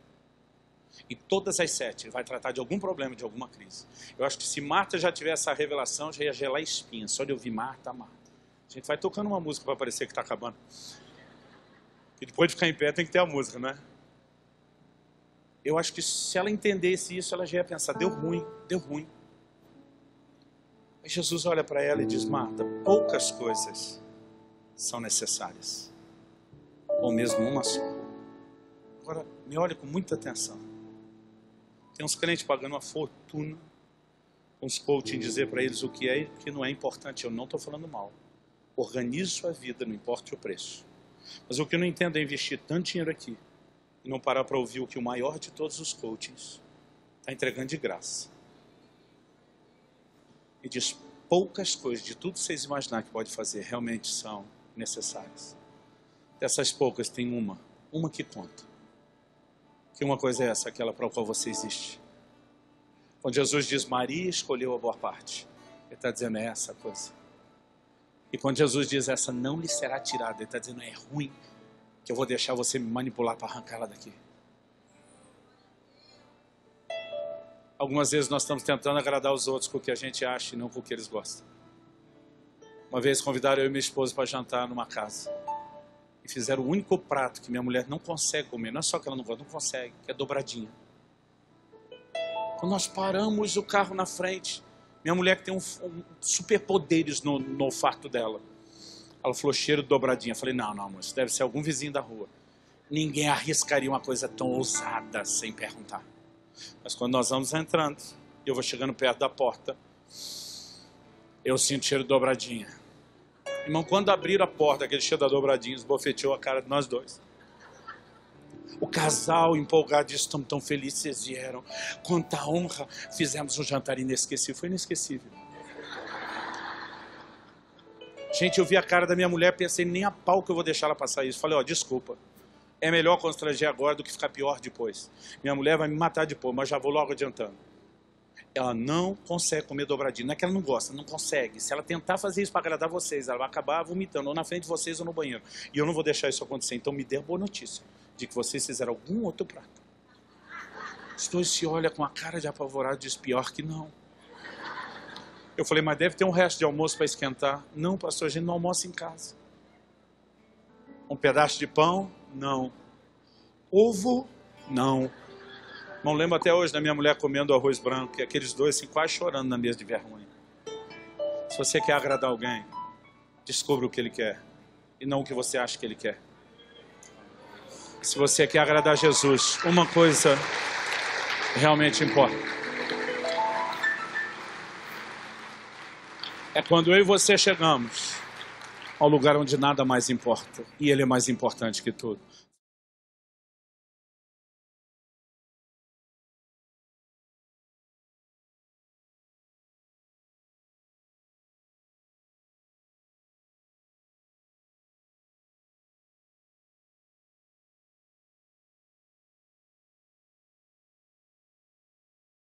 E todas as 7, ele vai tratar de algum problema, de alguma crise. Eu acho que se Marta já tivesse essa revelação, já ia gelar espinha, só de ouvir Marta, Marta. A gente vai tocando uma música para parecer que está acabando. E depois de ficar em pé tem que ter a música, não é? Eu acho que se ela entendesse isso, ela já ia pensar, deu ruim, deu ruim. Aí Jesus olha para ela e diz, Marta, poucas coisas são necessárias. Ou mesmo uma só. Agora, me olhe com muita atenção. Tem uns crentes pagando uma fortuna, uns coaching dizer para eles o que é e o que não é importante. Eu não estou falando mal. Organize sua vida, não importa o preço. Mas o que eu não entendo é investir tanto dinheiro aqui e não parar para ouvir o que o maior de todos os coachings está entregando de graça. E diz, poucas coisas, de tudo que vocês imaginar que pode fazer, realmente são necessárias. Dessas poucas tem uma que conta. Que uma coisa é essa, aquela para a qual você existe. Quando Jesus diz, Maria escolheu a boa parte, ele está dizendo, é essa coisa. E quando Jesus diz, essa não lhe será tirada, ele está dizendo, é ruim, que eu vou deixar você me manipular para arrancar ela daqui. Algumas vezes nós estamos tentando agradar os outros com o que a gente acha e não com o que eles gostam. Uma vez convidaram eu e minha esposa para jantar numa casa. E fizeram o único prato que minha mulher não consegue comer. Não é só que ela não gosta, não consegue, que é dobradinha. Quando nós paramos o carro na frente, minha mulher que tem superpoderes no olfato dela. Ela falou, cheiro de dobradinha. Eu falei, não, amor, isso deve ser algum vizinho da rua. Ninguém arriscaria uma coisa tão ousada sem perguntar. Mas quando nós vamos entrando, eu vou chegando perto da porta, eu sinto cheiro de dobradinha. Irmão, quando abriram a porta, aquele cheiro da dobradinha, esbofeteou a cara de nós dois. O casal empolgado disse, estamos tão felizes, vocês vieram. Quanta honra, fizemos um jantar inesquecível. Foi inesquecível. Gente, eu vi a cara da minha mulher, pensei, nem a pau que eu vou deixar ela passar isso. Falei, desculpa. É melhor constranger agora do que ficar pior depois. Minha mulher vai me matar depois, mas já vou logo adiantando. Ela não consegue comer dobradinho. Não é que ela não gosta, não consegue. Se ela tentar fazer isso para agradar vocês, ela vai acabar vomitando, ou na frente de vocês ou no banheiro. E eu não vou deixar isso acontecer. Então me dê a boa notícia de que vocês fizeram algum outro prato. Os dois se olham com a cara de apavorado e diz, pior que não. Eu falei, mas deve ter um resto de almoço para esquentar. Não, pastor, a gente não almoça em casa. Um pedaço de pão? Não. Ovo? Não. Não lembro até hoje da minha mulher comendo arroz branco e aqueles dois assim, quase chorando na mesa de vergonha. Se você quer agradar alguém, descubra o que ele quer e não o que você acha que ele quer. Se você quer agradar Jesus, uma coisa realmente importa. É quando eu e você chegamos ao lugar onde nada mais importa e ele é mais importante que tudo.